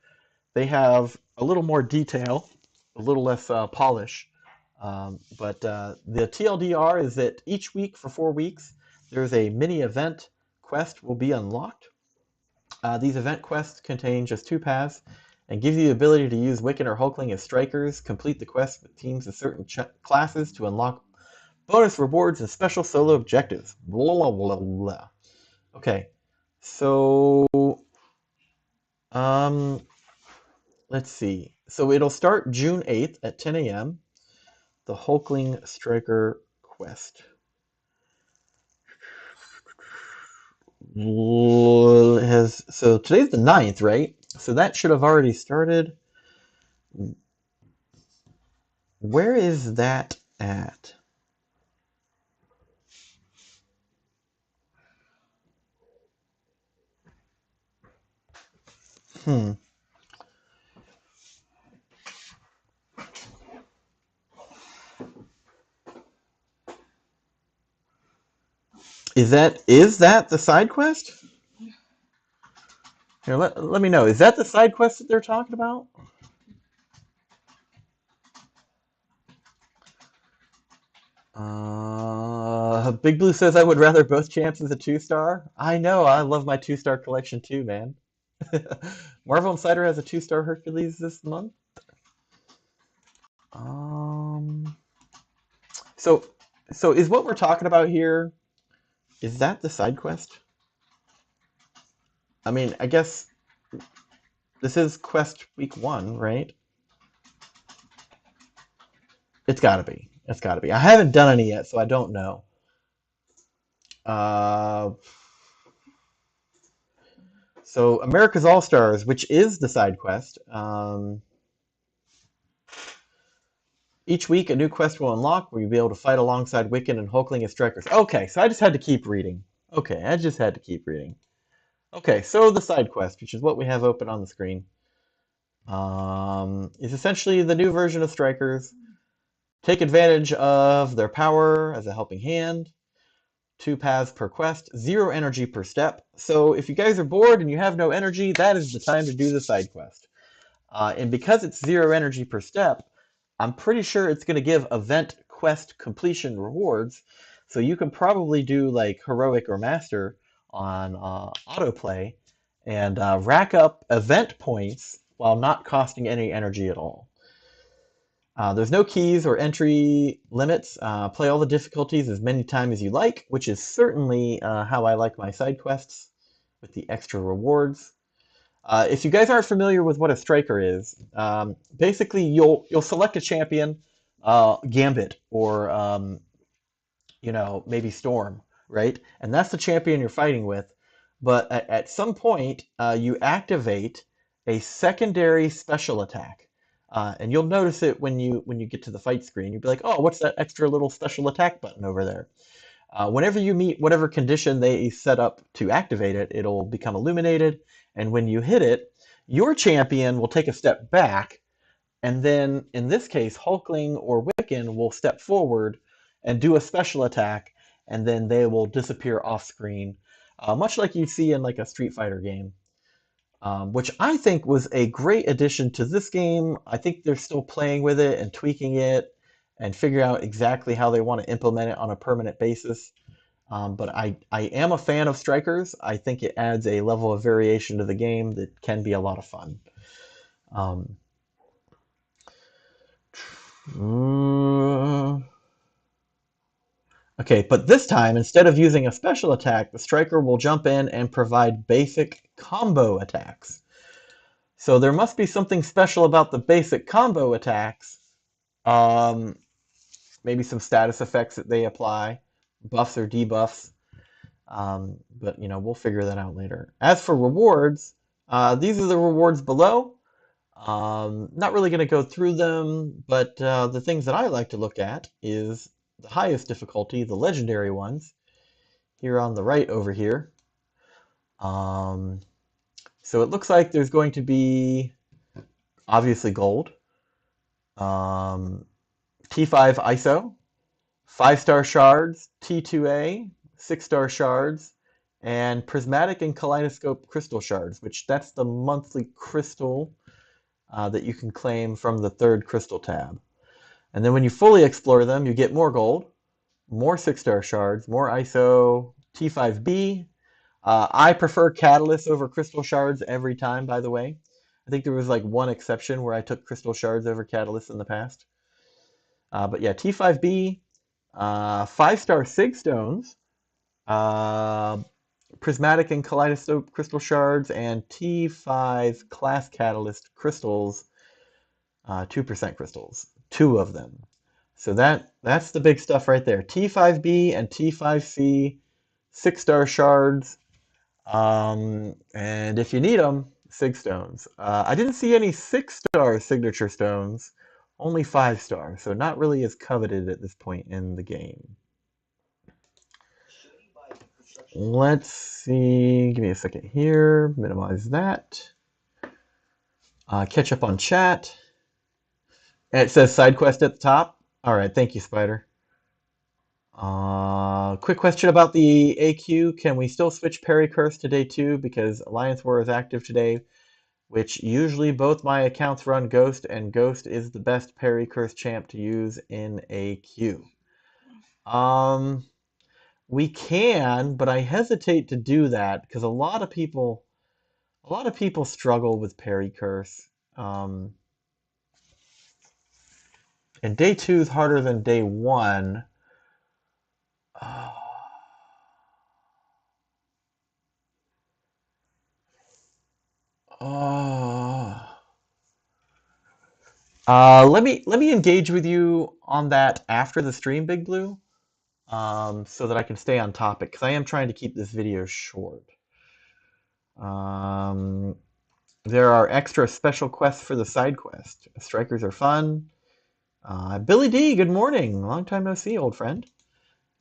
they have a little more detail, a little less polish. But the TLDR is that each week for 4 weeks, there's a mini event quest will be unlocked. These event quests contain just 2 paths and give you the ability to use Wiccan or Hulkling as strikers, complete the quest with teams of certain classes to unlock bonus rewards and special solo objectives. Blah, blah, blah, blah. Okay, so let's see. So it'll start June 8th at 10 a.m. The Hulkling Striker quest. So today's the 9th, right? So that should have already started. Where is that at? Is that the side quest? Here, let me know. Is that the side quest that they're talking about? Big Blue says I would rather both champs as a 2-star. I know, I love my 2-star collection too, man. Marvel Insider has a 2-star Hercules this month. So is what we're talking about here, is that the side quest? I mean, I guess this is quest week 1, right? It's gotta be. That's got to be. I haven't done any yet, so I don't know. Uh, so America's All Stars, which is the side quest. Each week, a new quest will unlock where you'll be able to fight alongside Wiccan and Hulkling as strikers. Okay, so I just had to keep reading. Okay, I just had to keep reading. Okay, so the side quest, which is what we have open on the screen, is essentially the new version of strikers. Take advantage of their power as a helping hand. 2 paths per quest, 0 energy per step. So if you guys are bored and you have no energy, that is the time to do the side quest. And because it's 0 energy per step, I'm pretty sure it's going to give event quest completion rewards. So you can probably do like heroic or master on autoplay and rack up event points while not costing any energy at all. There's no keys or entry limits. Play all the difficulties as many times as you like, which is certainly how I like my side quests with the extra rewards. If you guys aren't familiar with what a striker is, basically you'll select a champion, Gambit or maybe Storm, right? And that's the champion you're fighting with. But at some point, you activate a secondary special attack. And you'll notice it when you get to the fight screen. You'll be like, oh, what's that extra little special attack button over there? Whenever you meet whatever condition they set up to activate it, it'll become illuminated. And when you hit it, your champion will take a step back. And then, in this case, Hulkling or Wiccan will step forward and do a special attack. And then they will disappear off screen, much like you see in like a Street Fighter game. Which I think was a great addition to this game. I think they're still playing with it and tweaking it and figuring out exactly how they want to implement it on a permanent basis. But I am a fan of strikers. I think it adds a level of variation to the game that can be a lot of fun. Um, okay, but this time, instead of using a special attack, the striker will jump in and provide basic combo attacks. So there must be something special about the basic combo attacks. Um, Maybe some status effects that they apply, buffs or debuffs. But we'll figure that out later. As for rewards, these are the rewards below. Not really going to go through them, but the things that I like to look at is the highest difficulty, the legendary ones, here on the right over here. So it looks like there's going to be obviously gold, T5 ISO, 5-star shards, T2A, 6-star shards, and Prismatic and Kaleidoscope Crystal shards, which that's the monthly crystal that you can claim from the 3rd crystal tab. And then when you fully explore them, you get more gold, more 6-star shards, more ISO, T5B. I prefer Catalyst over crystal shards every time, by the way. I think there was like one exception where I took crystal shards over Catalyst in the past. But yeah, T5B, 5-star Sig Stones, Prismatic and Kaleidoscope Crystal Shards, and T5 Class Catalyst Crystals, 2% crystals, 2 of them. So that's the big stuff right there. T5B and T5C, 6-star shards, and if you need them, Sig Stones. I didn't see any 6-star signature stones, only 5-star, so not really as coveted at this point in the game. Let's see, give me a second here, minimize that. Catch up on chat. And it says side quest at the top. All right, thank you, Spider. Quick question about the AQ. Can we still switch Parry Curse to day 2 because Alliance War is active today, which usually both my accounts run Ghost, and Ghost is the best Parry Curse champ to use in AQ. We can, but I hesitate to do that because a lot of people struggle with Parry Curse. And day 2 is harder than day 1. Let me engage with you on that after the stream, Big Blue, so that I can stay on topic because I am trying to keep this video short. Um, there are extra special quests for the side quest. Strikers are fun. Billy D, good morning. Long time no see, old friend.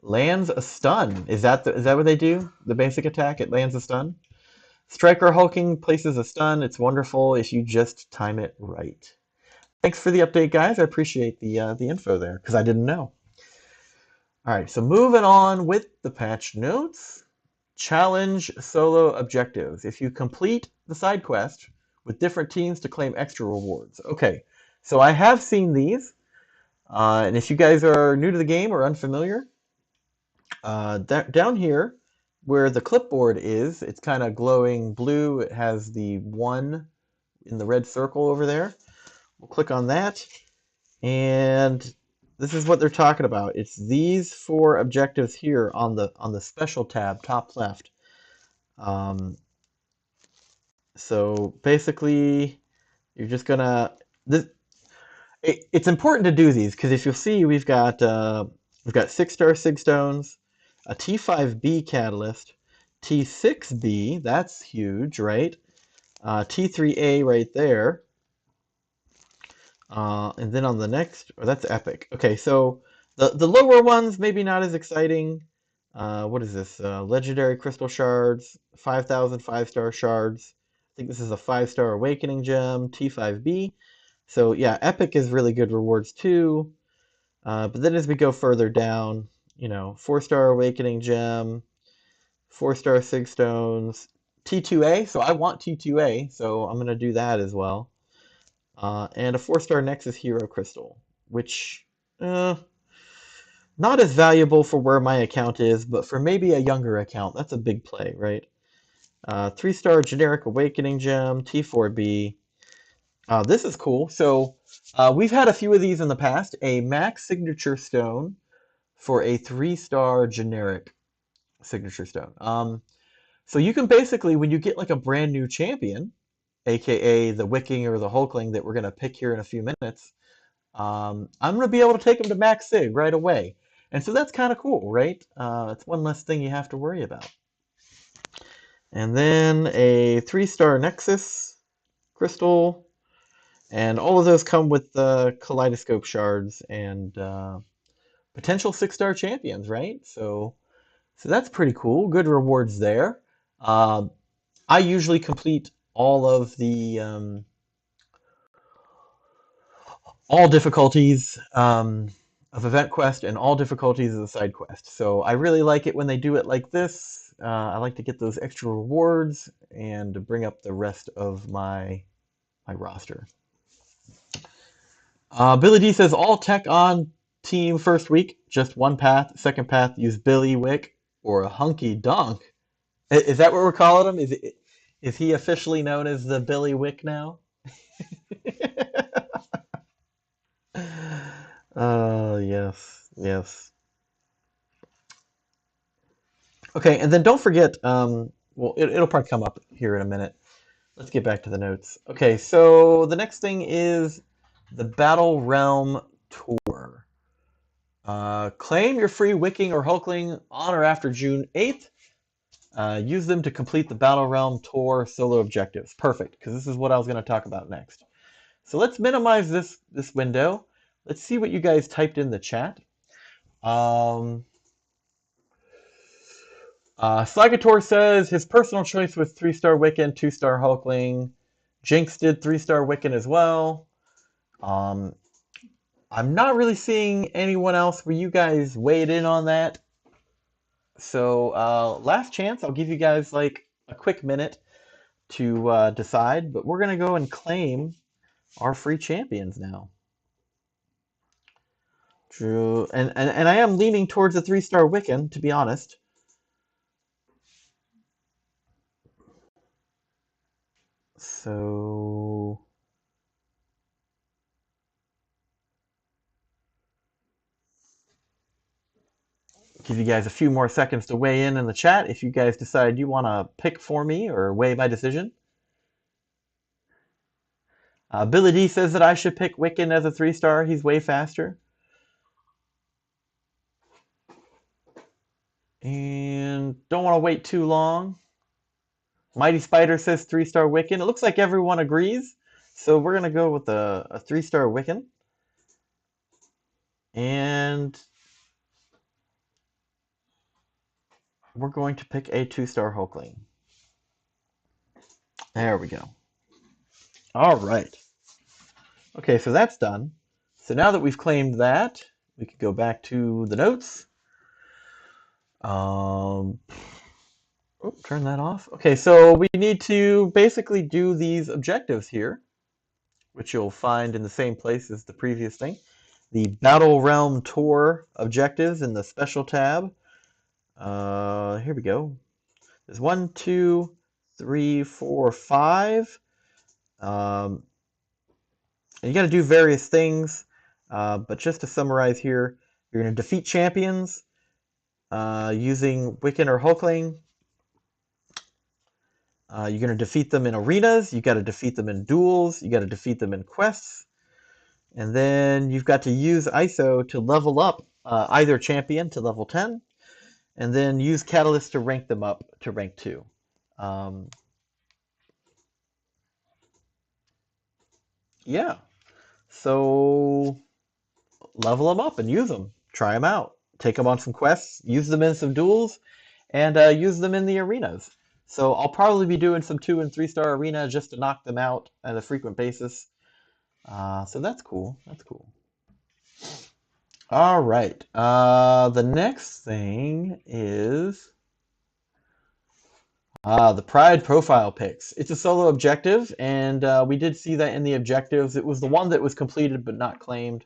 Lands a stun. Is that what they do? The basic attack, it lands a stun? Striker hulking places a stun. It's wonderful if you just time it right. Thanks for the update, guys. I appreciate the info there because I didn't know. All right, so moving on with the patch notes. Challenge solo objectives. If you complete the side quest with different teams to claim extra rewards. Okay, so I have seen these, and if you guys are new to the game or unfamiliar, down here where the clipboard is, it's kind of glowing blue. It has the 1 in the red circle over there. We'll click on that, and this is what they're talking about. It's these 4 objectives here on the special tab, top left. So basically, you're just gonna it's important to do these because if you'll see, we've got 6-star Sig Stones, a T5B catalyst, T6B, that's huge, right? T3A right there. And then on the next, oh, that's epic. Okay, so the lower ones maybe not as exciting. What is this? Legendary crystal shards, 5,000 5-star shards. I think this is a 5-star awakening gem, T5B. So yeah, epic is really good rewards too. But then as we go further down, 4-star awakening gem, 4-star Sig Stones, T2A. So I want T2A, so I'm gonna do that as well. And a 4-star Nexus Hero Crystal, which not as valuable for where my account is, but for maybe a younger account, that's a big play, right? 3-star Generic Awakening Gem, T4B. This is cool. So we've had a few of these in the past. A Max Signature Stone for a 3-star Generic Signature Stone. So you can basically, when you get like a brand new champion, aka the Wicking or the Hulkling that we're going to pick here in a few minutes, I'm going to be able to take them to Max Sig right away. And so that's kind of cool, right? It's one less thing you have to worry about. And then a 3-star Nexus Crystal. And all of those come with Kaleidoscope shards and potential 6-star champions, right? So that's pretty cool. Good rewards there. I usually complete all of the all difficulties of Event Quest and all difficulties of the side quest. So I really like it when they do it like this. I like to get those extra rewards and to bring up the rest of my roster. Billy D says all tech on team first week, just one path. Second path, use Billy Wick or a hunky donk. Is that what we're calling him? Is he officially known as the Billy Wick now? Yes, yes. Okay, and then don't forget, well, it'll probably come up here in a minute. Let's get back to the notes. Okay, so the next thing is the Battle Realm Tour. Claim your free Wicking or Hulkling on or after June 8th. Use them to complete the Battle Realm Tour solo objectives. Perfect, because this is what I was going to talk about next. So let's minimize this window. Let's see what you guys typed in the chat. Slagator says his personal choice was 3-star Wiccan, 2-star Hulkling. Jinx did 3-star Wiccan as well. I'm not really seeing anyone else where you guys weighed in on that. So last chance, I'll give you guys like a quick minute to decide, but we're going to go and claim our free champions now. True, and I am leaning towards a 3-star Wiccan, to be honest. So give you guys a few more seconds to weigh in the chat if you guys decide you want to pick for me or weigh my decision. Billy D says that I should pick Wiccan as a 3-star. He's way faster. And don't want to wait too long. Mighty Spider says 3-star Wiccan. It looks like everyone agrees. So we're going to go with a 3-star Wiccan. And we're going to pick a 2-star Hulkling. There we go. All right. Okay, so that's done. So now that we've claimed that, we can go back to the notes. Turn that off. Okay, so we need to basically do these objectives here, which you'll find in the same place as the previous thing. The Battle Realm Tour objectives in the special tab. Here we go. There's 1, 2, 3, 4, 5. And you got to do various things, but just to summarize here, you're going to defeat champions using Wiccan or Hulkling. You're going to defeat them in arenas. You got to defeat them in duels. You got to defeat them in quests. And then you've got to use ISO to level up either champion to level 10, and then use Catalyst to rank them up to rank 2. Yeah, so level them up and use them. Try them out. Take them on some quests, use them in some duels, and use them in the arenas. So I'll probably be doing some 2- and 3-star arena just to knock them out on a frequent basis. So that's cool. That's cool. All right. The next thing is the Pride profile pics. It's a solo objective, and we did see that in the objectives. It was the one that was completed but not claimed.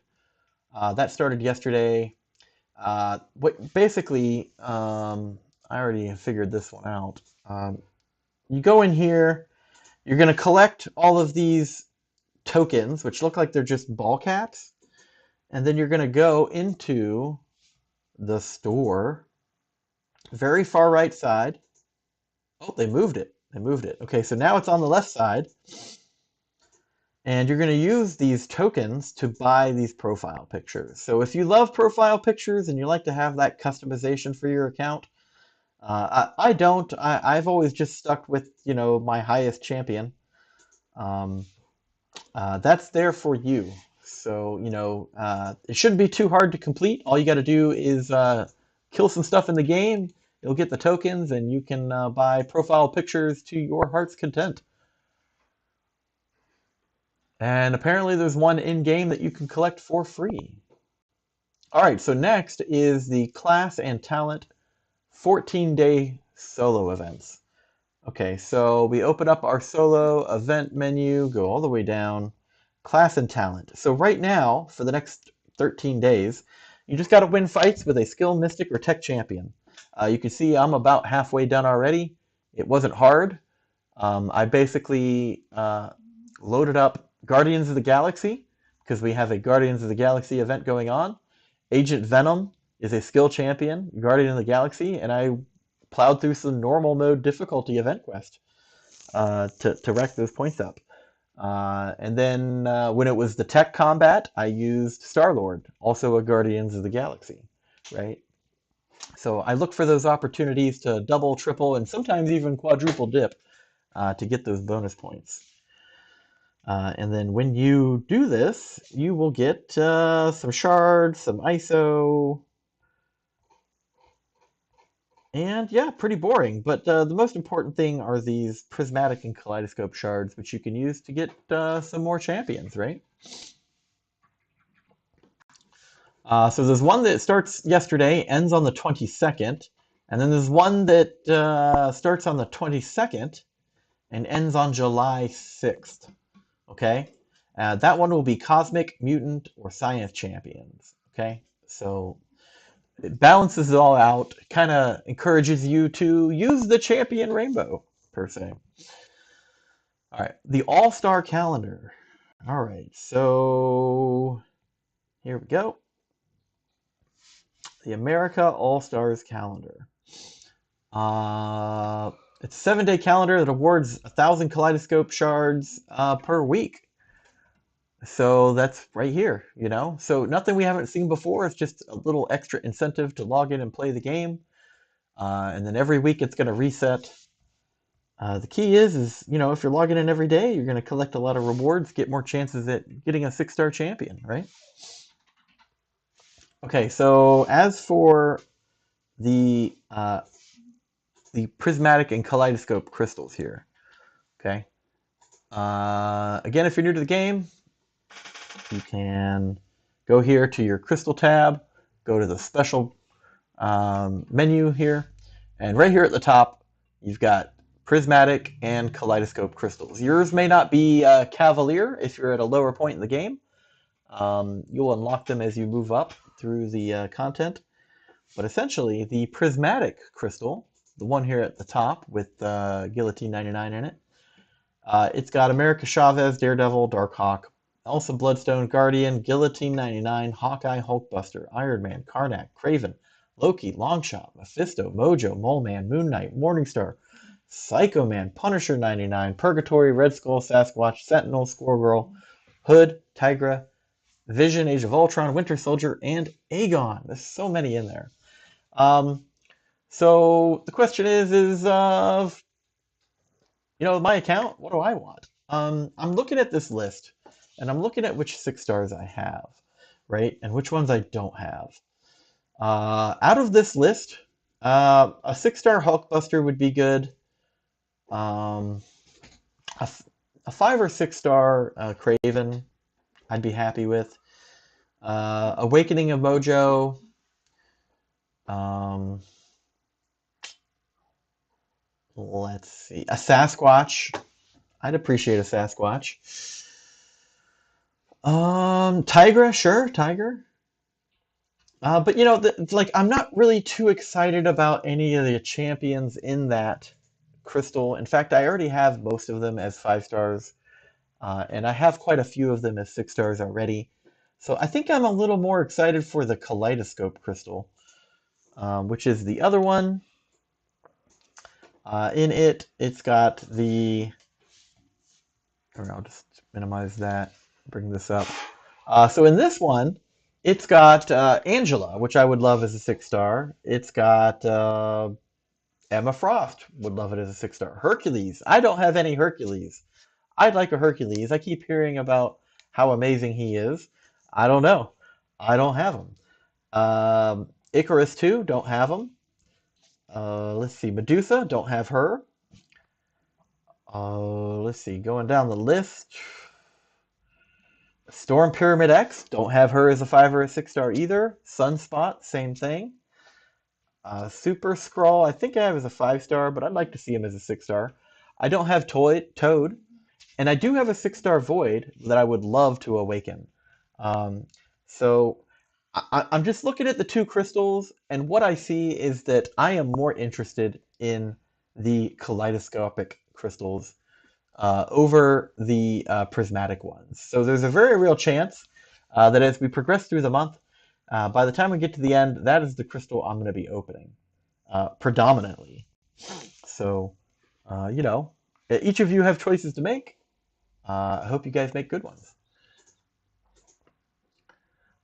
That started yesterday. Basically, I already figured this one out. You go in here, you're going to collect all of these tokens, which look like they're just ball caps, and then you're going to go into the store, very far right side. Oh, they moved it. They moved it. Okay, so now it's on the left side, and you're going to use these tokens to buy these profile pictures. So if you love profile pictures and you like to have that customization for your account, I don't. I've always just stuck with, my highest champion. That's there for you. So, it shouldn't be too hard to complete. All you got to do is kill some stuff in the game. You'll get the tokens, and you can buy profile pictures to your heart's content. And apparently there's one in-game that you can collect for free. All right, so next is the Class and Talent 14-day solo events. Okay, so we open up our solo event menu, go all the way down, Class and Talent. So right now, for the next 13 days, you just got to win fights with a skill, mystic, or tech champion. You can see I'm about halfway done already. It wasn't hard. I basically loaded up Guardians of the Galaxy, because we have a Guardians of the Galaxy event going on. Agent Venom is a skill champion, Guardian of the Galaxy, and I plowed through some normal mode difficulty event quest to rack those points up. And then when it was the tech combat, I used Star-Lord, also a Guardians of the Galaxy, right? So I look for those opportunities to double, triple, and sometimes even quadruple dip to get those bonus points. And then when you do this, you will get some shards, some ISO, and yeah, pretty boring. But the most important thing are these Prismatic and Kaleidoscope shards, which you can use to get some more champions, right? So there's one that starts yesterday, ends on the 22nd, and then there's one that starts on the 22nd and ends on July 6th. Okay, that one will be Cosmic, Mutant, or Science Champions. Okay, so it balances it all out, kind of encourages you to use the champion rainbow, per se. All right, the All-Star Calendar. All right, so here we go. The America All-Stars Calendar. It's a 7-day calendar that awards 1,000 Kaleidoscope shards per week. So that's right here, you know? So nothing we haven't seen before. It's just a little extra incentive to log in and play the game. And then every week it's going to reset. The key is, you know, if you're logging in every day, you're going to collect a lot of rewards, get more chances at getting a 6-star champion, right? Okay, so as for the prismatic and kaleidoscope crystals here, okay? Again, if you're new to the game, you can go here to your crystal tab, go to the special menu here, and right here at the top, you've got prismatic and kaleidoscope crystals. Yours may not be Cavalier if you're at a lower point in the game. You'll unlock them as you move up through the content. But essentially, the prismatic crystal, the one here at the top with Guillotine 99 in it, it's got America Chavez, Daredevil, Darkhawk, Elsa Bloodstone, Guardian, Guillotine 99, Hawkeye, Hulkbuster, Iron Man, Karnak, Kraven, Loki, Longshot, Mephisto, Mojo, Mole Man, Moon Knight, Morningstar, Psycho Man, Punisher 99, Purgatory, Red Skull, Sasquatch, Sentinel, Squirrel Girl, Hood, Tigra, Vision, Age of Ultron, Winter Soldier, and Aegon. There's so many in there. So the question is you know, my account, what do I want? I'm looking at this list, and I'm looking at which 6-stars I have, right, and which ones I don't have. Out of this list, a 6-star Hulkbuster would be good. A 5 or 6-star Kraven, I'd be happy with. Awakening of Mojo. Let's see. A Sasquatch. I'd appreciate a Sasquatch. Tigra, sure, Tiger. But you know, like I'm not really too excited about any of the champions in that crystal. In fact, I already have most of them as 5-stars, and I have quite a few of them as 6-stars already. So I think I'm a little more excited for the Kaleidoscope Crystal, which is the other one. In it, it's got the. I'll just minimize that. Bring this up. So in this one, it's got Angela, which I would love as a 6-star. It's got Emma Frost. Would love it as a 6-star. Hercules. I don't have any Hercules. I'd like a Hercules. I keep hearing about how amazing he is. I don't know. I don't have him. Icarus 2, don't have him. Let's see. Medusa, don't have her. Let's see. Going down the list. Storm Pyramid X, don't have her as a 5 or a 6-star either. Sunspot, same thing. Super Skrull, I think I have as a 5-star, but I'd like to see him as a 6-star. I don't have Toad, and I do have a 6-star Void that I would love to awaken. So I'm just looking at the 2 crystals, and what I see is that I am more interested in the kaleidoscopic crystals over the prismatic ones. So there's a very real chance that as we progress through the month, by the time we get to the end, that is the crystal I'm going to be opening predominantly. So, you know, each of you have choices to make. I hope you guys make good ones.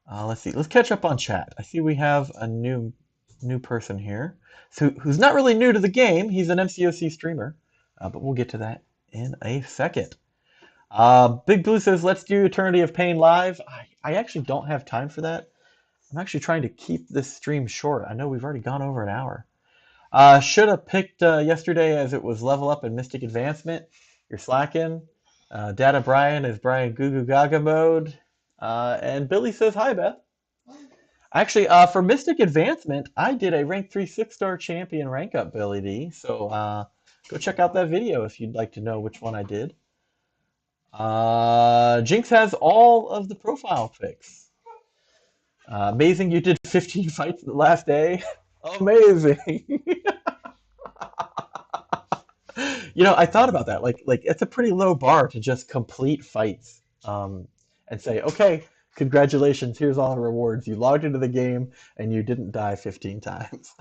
Let's see. Let's catch up on chat. I see we have a new person here, so who's not really new to the game. He's an MCoC streamer, but we'll get to that in a second. Big Blue says, let's do Eternity of Pain live. I actually don't have time for that. I'm actually trying to keep this stream short. I know we've already gone over an hour. Should have picked yesterday as it was Level Up and Mystic Advancement. You're slacking. Data Brian is Brian Goo Goo Gaga mode. And Billy says, hi, Beth. Actually, for Mystic Advancement, I did a rank 3 6-star champion rank up, Billy D. So go check out that video if you'd like to know which one I did. Jinx has all of the profile pics. Amazing you did 15 fights the last day. Amazing. You know, I thought about that. Like it's a pretty low bar to just complete fights and say, okay, congratulations, here's all the rewards. You logged into the game and you didn't die 15 times.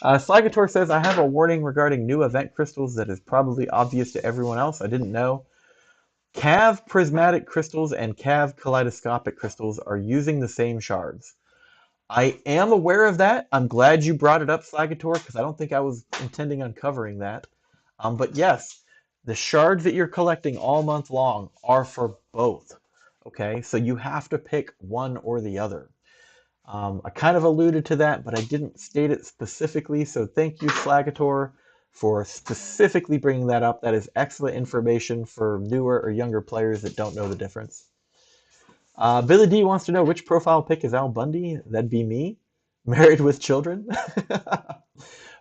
Sligator says, I have a warning regarding new event crystals that is probably obvious to everyone else. I didn't know. Cav Prismatic Crystals and Cav Kaleidoscopic Crystals are using the same shards. I am aware of that. I'm glad you brought it up, Slagator, because I don't think I was intending on covering that. But yes, the shards that you're collecting all month long are for both. Okay, so you have to pick one or the other. I kind of alluded to that, but I didn't state it specifically, so thank you, Slagator, for specifically bringing that up. That is excellent information for newer or younger players that don't know the difference. Billy D wants to know which profile pick is Al Bundy. That'd be me, married with children.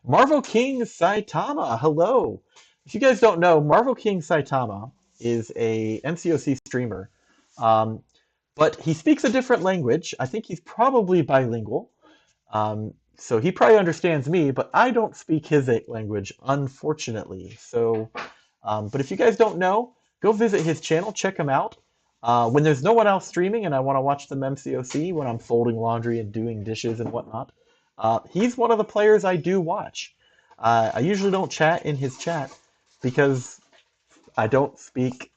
Marvel King Saitama, hello. If you guys don't know, Marvel King Saitama is a MCoC streamer, but he speaks a different language. I think he's probably bilingual, so he probably understands me, but I don't speak his language, unfortunately. So, but if you guys don't know, go visit his channel, check him out. When there's no one else streaming and I want to watch them MCoC when I'm folding laundry and doing dishes and whatnot, he's one of the players I do watch. I usually don't chat in his chat because I don't speak.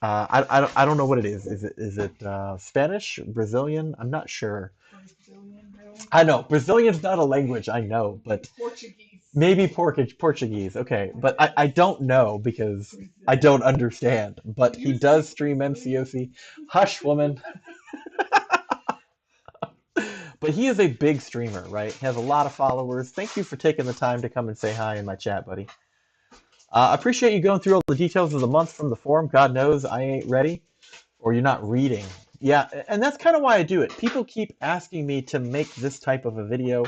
I don't know what it is. Is it Spanish, Brazilian? I'm not sure. Brazilian, really? I know Brazilian's not a language. I know, but Portuguese. maybe Portuguese. Okay, but I don't know because I don't understand. But he does stream MCoC. Hush, woman. But he is a big streamer, right? He has a lot of followers. Thank you for taking the time to come and say hi in my chat, buddy. I appreciate you going through all the details of the month from the forum. God knows I ain't ready, or you're not reading. Yeah, and that's kind of why I do it. People keep asking me to make this type of a video.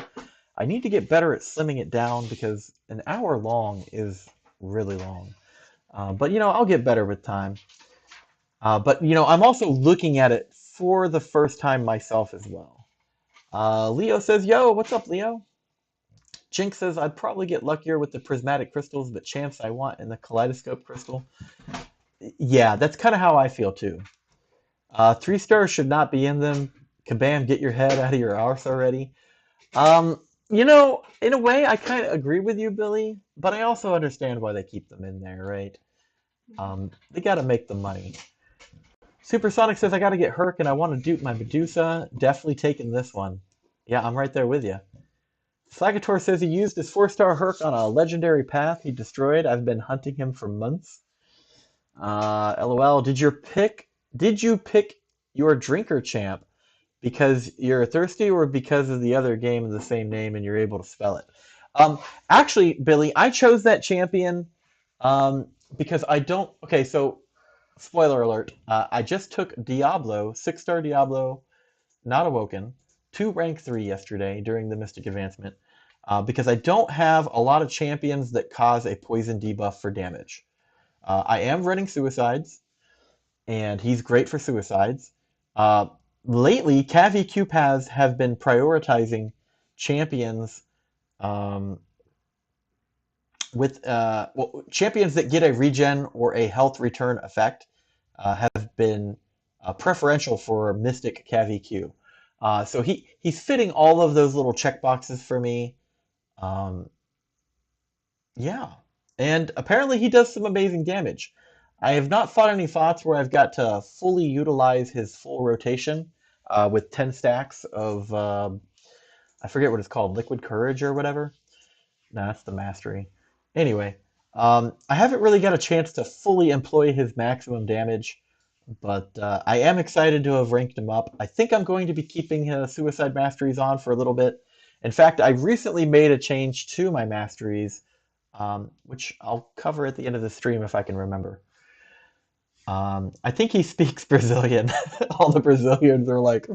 I need to get better at slimming it down because an hour long is really long. But, I'll get better with time. But, I'm also looking at it for the first time myself as well. Leo says, yo, what's up, Leo? Jinx says, I'd probably get luckier with the prismatic crystals, but chance I want in the kaleidoscope crystal. Yeah, that's kind of how I feel too. 3 stars should not be in them. Kabam, get your head out of your arse already. In a way, I kind of agree with you, Billy, but I also understand why they keep them in there, right? They got to make the money. Supersonic says, I got to get Herc and I want to dupe my Medusa. Definitely taking this one. Yeah, I'm right there with you. Slagator says he used his 4-star Herc on a legendary path he destroyed. I've been hunting him for months. LOL, did you pick your drinker champ because you're thirsty or because of the other game of the same name and you're able to spell it? Actually, Billy, I chose that champion because I don't... Okay, so, spoiler alert. I just took Diablo, 6-star Diablo, not Awoken, to rank 3 yesterday during the Mystic Advancement because I don't have a lot of champions that cause a poison debuff for damage. I am running Suicides, and he's great for Suicides. Lately, CavEQ paths have been prioritizing champions champions that get a regen or a health return effect have been preferential for Mystic CavEQ. So he's fitting all of those little checkboxes for me. Yeah. And apparently he does some amazing damage. I have not fought any thoughts where I've got to fully utilize his full rotation with 10 stacks of, I forget what it's called, Liquid Courage or whatever. No, that's the Mastery. Anyway, I haven't really got a chance to fully employ his maximum damage, but I am excited to have ranked him up. I think I'm going to be keeping Suicide Masteries on for a little bit. In fact, I recently made a change to my Masteries, which I'll cover at the end of the stream if I can remember. I think he speaks Brazilian. All the Brazilians are like,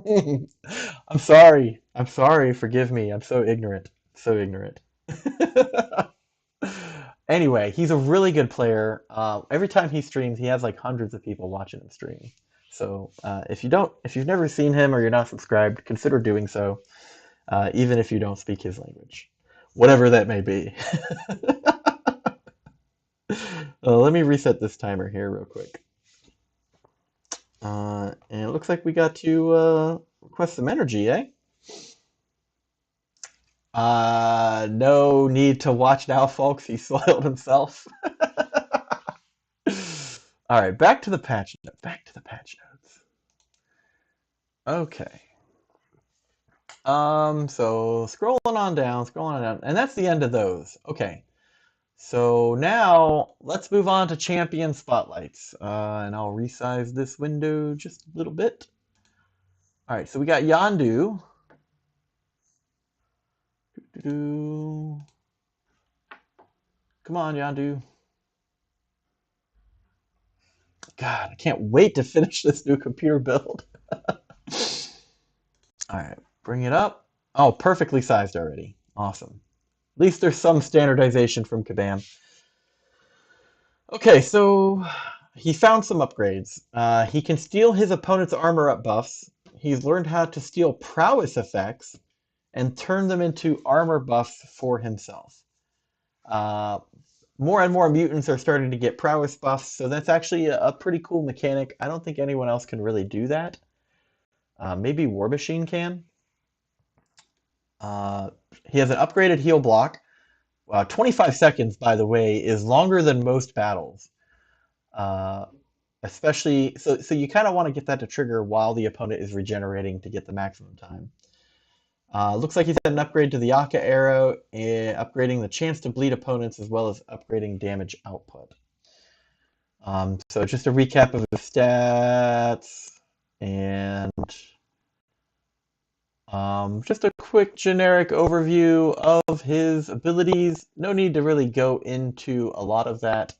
I'm sorry, forgive me, I'm so ignorant, so ignorant. Anyway, he's a really good player. Every time he streams, he has like hundreds of people watching him stream. So if you've never seen him or you're not subscribed, consider doing so, even if you don't speak his language, whatever that may be. Let me reset this timer here real quick. And it looks like we got to request some energy, eh? No need to watch now, folks. He soiled himself. All right, back to the patch. Back to the patch notes. Okay. So scrolling on down, and that's the end of those. Okay. So now let's move on to champion spotlights. And I'll resize this window just a little bit. All right, so we got Yondu. Come on, Yondu. God, I can't wait to finish this new computer build. All right, bring it up. Oh, perfectly sized already. Awesome. At least there's some standardization from Kabam. Okay, so he found some upgrades. He can steal his opponent's armor up buffs. He's learned how to steal prowess effects and turn them into armor buffs for himself. More and more mutants are starting to get prowess buffs, so that's actually a pretty cool mechanic. I don't think anyone else can really do that. Maybe War Machine can. He has an upgraded heal block. 25 seconds, by the way, is longer than most battles. Especially, so you kind of want to get that to trigger while the opponent is regenerating to get the maximum time. Looks like he's had an upgrade to the Yaka arrow, upgrading the chance to bleed opponents as well as upgrading damage output. So just a recap of the stats and just a quick generic overview of his abilities. No need to really go into a lot of that.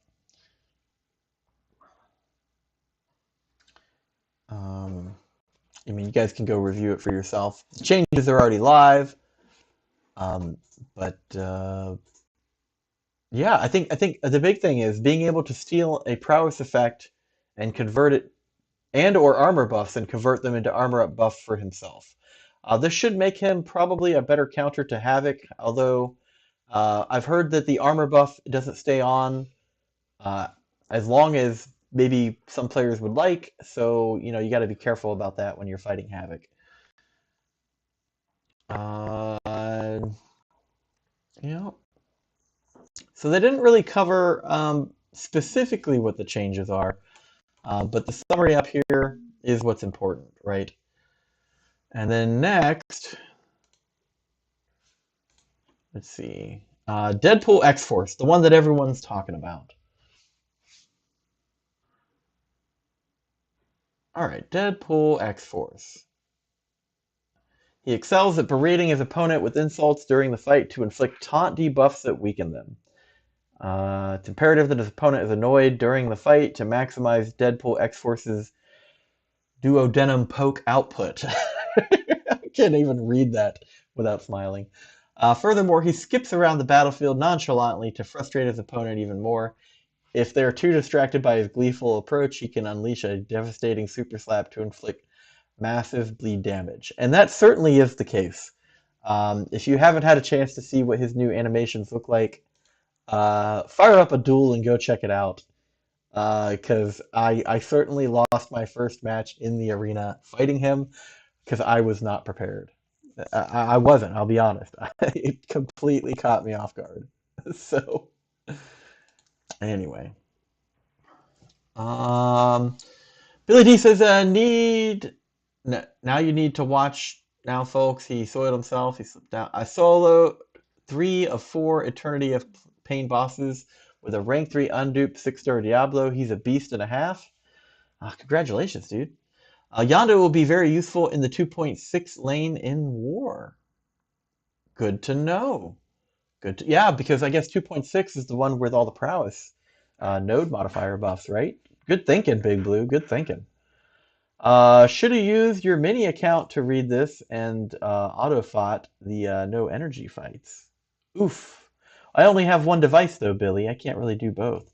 I mean, you guys can go review it for yourself. The changes are already live. Yeah, I think the big thing is being able to steal a prowess effect and convert it, and or armor buffs and convert them into armor up buff for himself. This should make him probably a better counter to Havoc, although I've heard that the armor buff doesn't stay on as long as maybe some players would like, so you got to be careful about that when you're fighting Havoc. Yeah. So they didn't really cover specifically what the changes are, but the summary up here is what's important, right? And then next, let's see, Deadpool X-Force, the one that everyone's talking about. All right, Deadpool X-Force. He excels at berating his opponent with insults during the fight to inflict taunt debuffs that weaken them. It's imperative that his opponent is annoyed during the fight to maximize Deadpool X-Force's duodenum poke output. I can't even read that without smiling. Furthermore, he skips around the battlefield nonchalantly to frustrate his opponent even more. If they're too distracted by his gleeful approach, he can unleash a devastating super slap to inflict massive bleed damage. And that certainly is the case. If you haven't had a chance to see what his new animations look like, fire up a duel and go check it out. Because I certainly lost my first match in the arena fighting him because I was not prepared. I wasn't, I'll be honest. It completely caught me off guard. So, anyway. Billy D says, now you need to watch now, folks. He soiled himself. He slipped down. I solo 3 of 4 Eternity of Pain bosses with a rank 3 unduped 6-star Diablo. He's a beast and a half. Congratulations, dude. Yondu will be very useful in the 2.6 lane in War. Good to know. Yeah, because I guess 2.6 is the one with all the prowess node modifier buffs, right? Good thinking, Big Blue. Good thinking. Should have used your mini account to read this and auto-fought the no energy fights. Oof. I only have one device though, Billy. I can't really do both.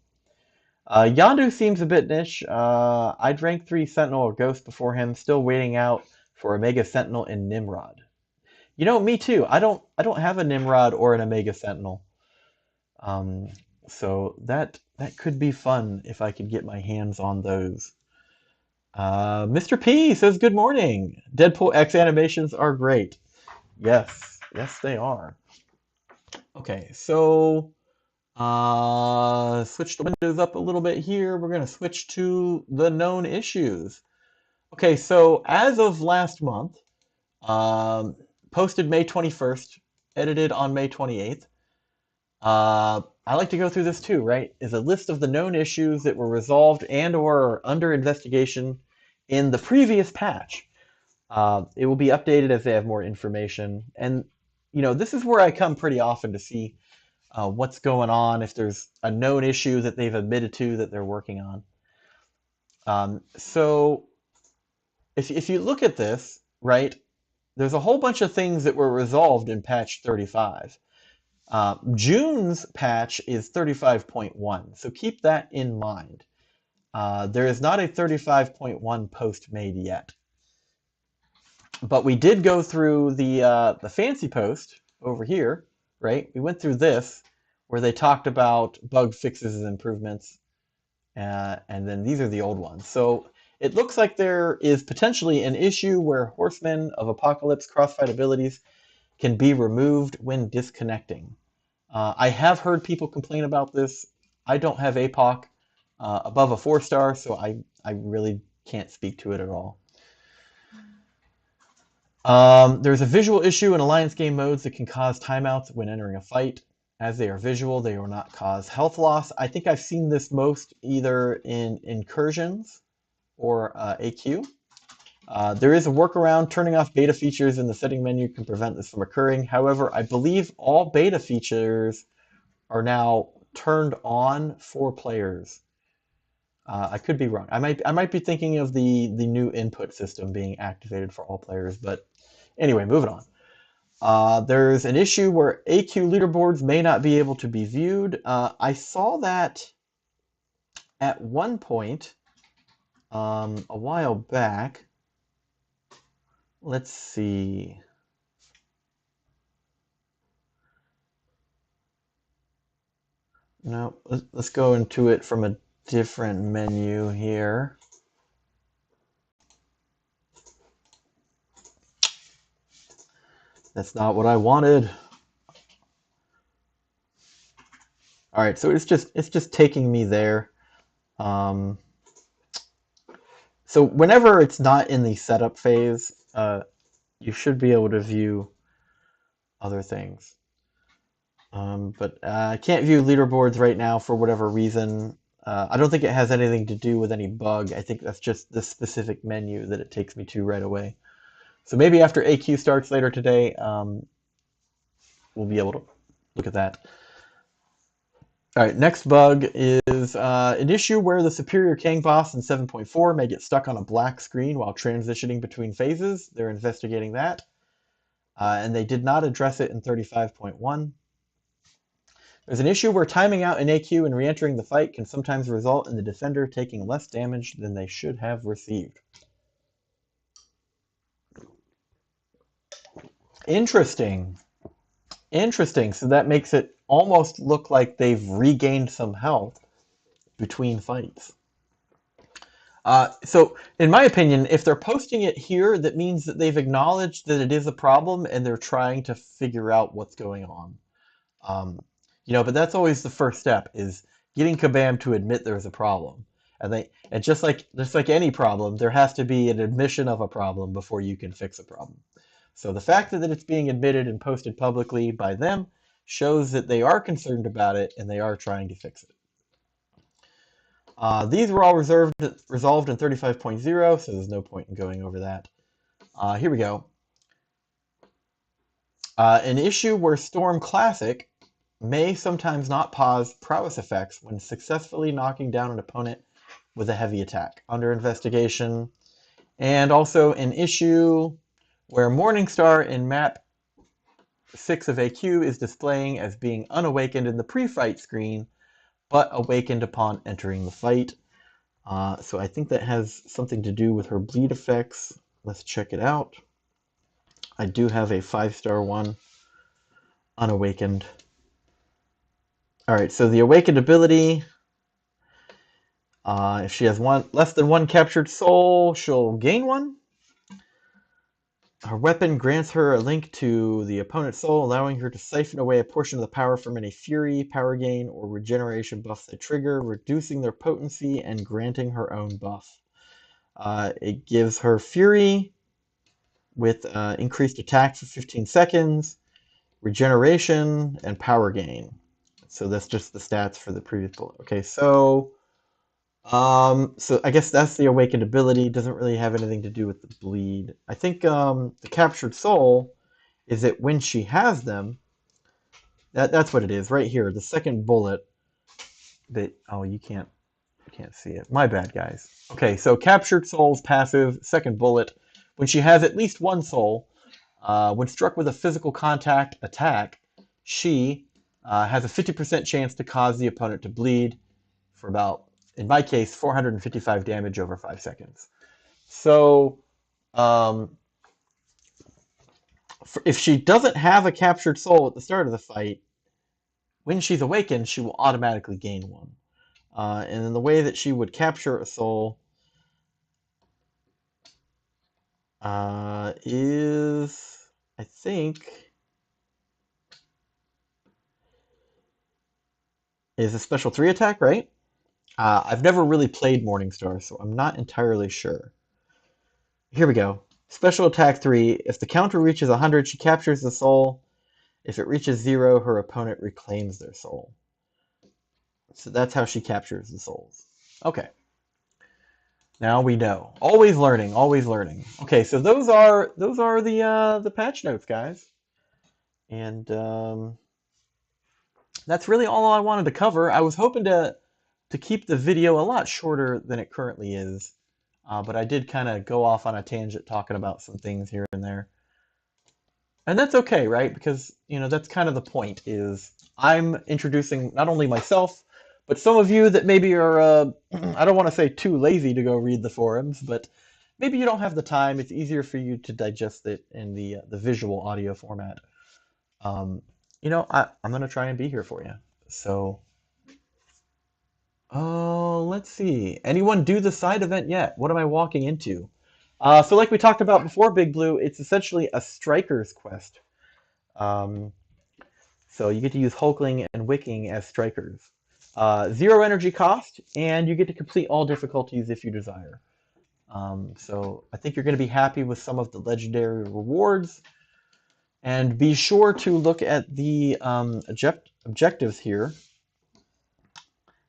Yondu seems a bit niche. I'd rank 3 Sentinel or Ghost before him, still waiting out for Omega Sentinel and Nimrod. Me too. I don't have a Nimrod or an Omega Sentinel. So that could be fun if I could get my hands on those. Mr. P says good morning. Deadpool X animations are great. Yes, they are. Okay, so Switch the windows up a little bit here. We're going to switch to the known issues. Okay, so as of last month, um, posted May 21st, edited on May 28th. I like to go through this too, right? Is a list of the known issues that were resolved and or under investigation in the previous patch. It will be updated as they have more information. And, you know, this is where I come pretty often to see what's going on, if there's a known issue that they've admitted to that they're working on. So if you look at this, right, there's a whole bunch of things that were resolved in patch 35. June's patch is 35.1, so keep that in mind. There is not a 35.1 post made yet. But we did go through the fancy post over here, right? We went through this, where they talked about bug fixes and improvements, and then these are the old ones. So it looks like there is potentially an issue where Horsemen of Apocalypse crossfight abilities can be removed when disconnecting. I have heard people complain about this. I don't have APOC above a 4-star, so I really can't speak to it at all. There's a visual issue in Alliance game modes that can cause timeouts when entering a fight. As they are visual, they will not cause health loss. I think I've seen this most either in Incursions or AQ. There is a workaround. Turning off beta features in the setting menu can prevent this from occurring. However, I believe all beta features are now turned on for players. I could be wrong. I might be thinking of the new input system being activated for all players. But anyway, moving on. There's an issue where AQ leaderboards may not be able to be viewed. I saw that at one point a while back. Let's see. No, let's go into it from a different menu here. That's not what I wanted. All right, so it's just taking me there. So whenever it's not in the setup phase, you should be able to view other things. But I can't view leaderboards right now for whatever reason. I don't think it has anything to do with any bug. I think that's just the specific menu that it takes me to right away. So maybe after AQ starts later today, we'll be able to look at that. All right, next bug is an issue where the Superior Kang boss in 7.4 may get stuck on a black screen while transitioning between phases. They're investigating that. And they did not address it in 35.1. There's an issue where timing out an AQ and re-entering the fight can sometimes result in the defender taking less damage than they should have received. Interesting. Interesting. So that makes it almost look like they've regained some health between fights. So, in my opinion, if they're posting it here, that means that they've acknowledged that it is a problem and they're trying to figure out what's going on. You know, but that's always the first step, is getting Kabam to admit there's a problem. And just like any problem, there has to be an admission of a problem before you can fix a problem. So the fact that it's being admitted and posted publicly by them shows that they are concerned about it and they are trying to fix it. These were all resolved in 35.0, so there's no point in going over that. Here we go. An issue where Storm Classic may sometimes not pause prowess effects when successfully knocking down an opponent with a heavy attack. Under investigation. And also an issue where Morningstar in map 6 of AQ is displaying as being unawakened in the pre-fight screen, but awakened upon entering the fight. So I think that has something to do with her bleed effects. Let's check it out. I do have a 5-star one, unawakened. All right, so the Awakenability, if she has less than one captured soul, she'll gain one. Her weapon grants her a link to the opponent's soul, allowing her to siphon away a portion of the power from any fury, power gain, or regeneration buffs they trigger, reducing their potency and granting her own buff. It gives her fury with increased attack for 15 seconds, regeneration, and power gain. So that's just the stats for the previous bullet. Okay, so I guess that's the Awakenability. Doesn't really have anything to do with the bleed. I think the captured soul is that when she has them, that's what it is right here. The second bullet. That you can't see it. My bad, guys. Okay, so captured soul's passive, second bullet. When she has at least one soul, when struck with a physical contact attack, she has a 50% chance to cause the opponent to bleed for about, in my case, 455 damage over 5 seconds. So, if she doesn't have a captured soul at the start of the fight, when she's awakened, she will automatically gain one. And then the way that she would capture a soul is, I think, is a special 3 attack, right? I've never really played Morningstar, so I'm not entirely sure. Here we go. Special attack 3. If the counter reaches 100, she captures the soul. If it reaches 0, her opponent reclaims their soul. So that's how she captures the souls. Okay. Now we know. Always learning, always learning. Okay, so those are the patch notes, guys. And that's really all I wanted to cover. I was hoping to keep the video a lot shorter than it currently is, but I did kind of go off on a tangent talking about some things here and there. And that's okay, right? Because, that's kind of the point, is I'm introducing not only myself, but some of you that maybe are, I don't want to say too lazy to go read the forums, but maybe you don't have the time. It's easier for you to digest it in the visual audio format. I'm going to try and be here for you. So, let's see. Anyone do the side event yet? What am I walking into? So like we talked about before, Big Blue, it's essentially a Striker's quest. So you get to use Hulkling and Wicking as Strikers. 0 energy cost, and you get to complete all difficulties if you desire. So I think you're going to be happy with some of the legendary rewards. And be sure to look at the objectives here.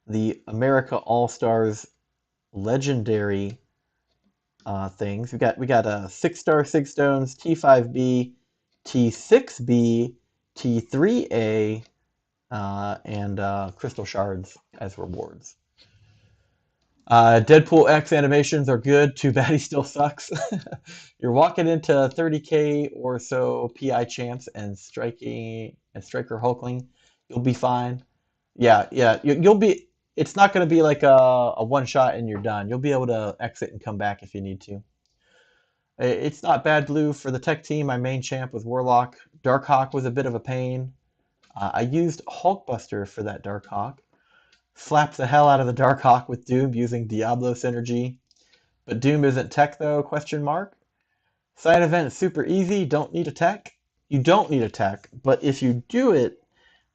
The America All-Stars legendary things. We got 6-star Sig Stones, T5B, T6B, T3A, and Crystal Shards as rewards. Deadpool X animations are good. Too bad he still sucks. You're walking into 30k or so PI chance and Striker Hulkling. You'll be fine. Yeah. You'll be. It's not going to be like a one shot and you're done. You'll be able to exit and come back if you need to. It's not bad, Blue. For the tech team, my main champ was Warlock. Darkhawk was a bit of a pain. I used Hulkbuster for that Darkhawk. Slapped the hell out of the Darkhawk with Doom using Diablo Synergy. But Doom isn't tech though, question mark. Side event is super easy, don't need a tech. You don't need a tech, but if you do it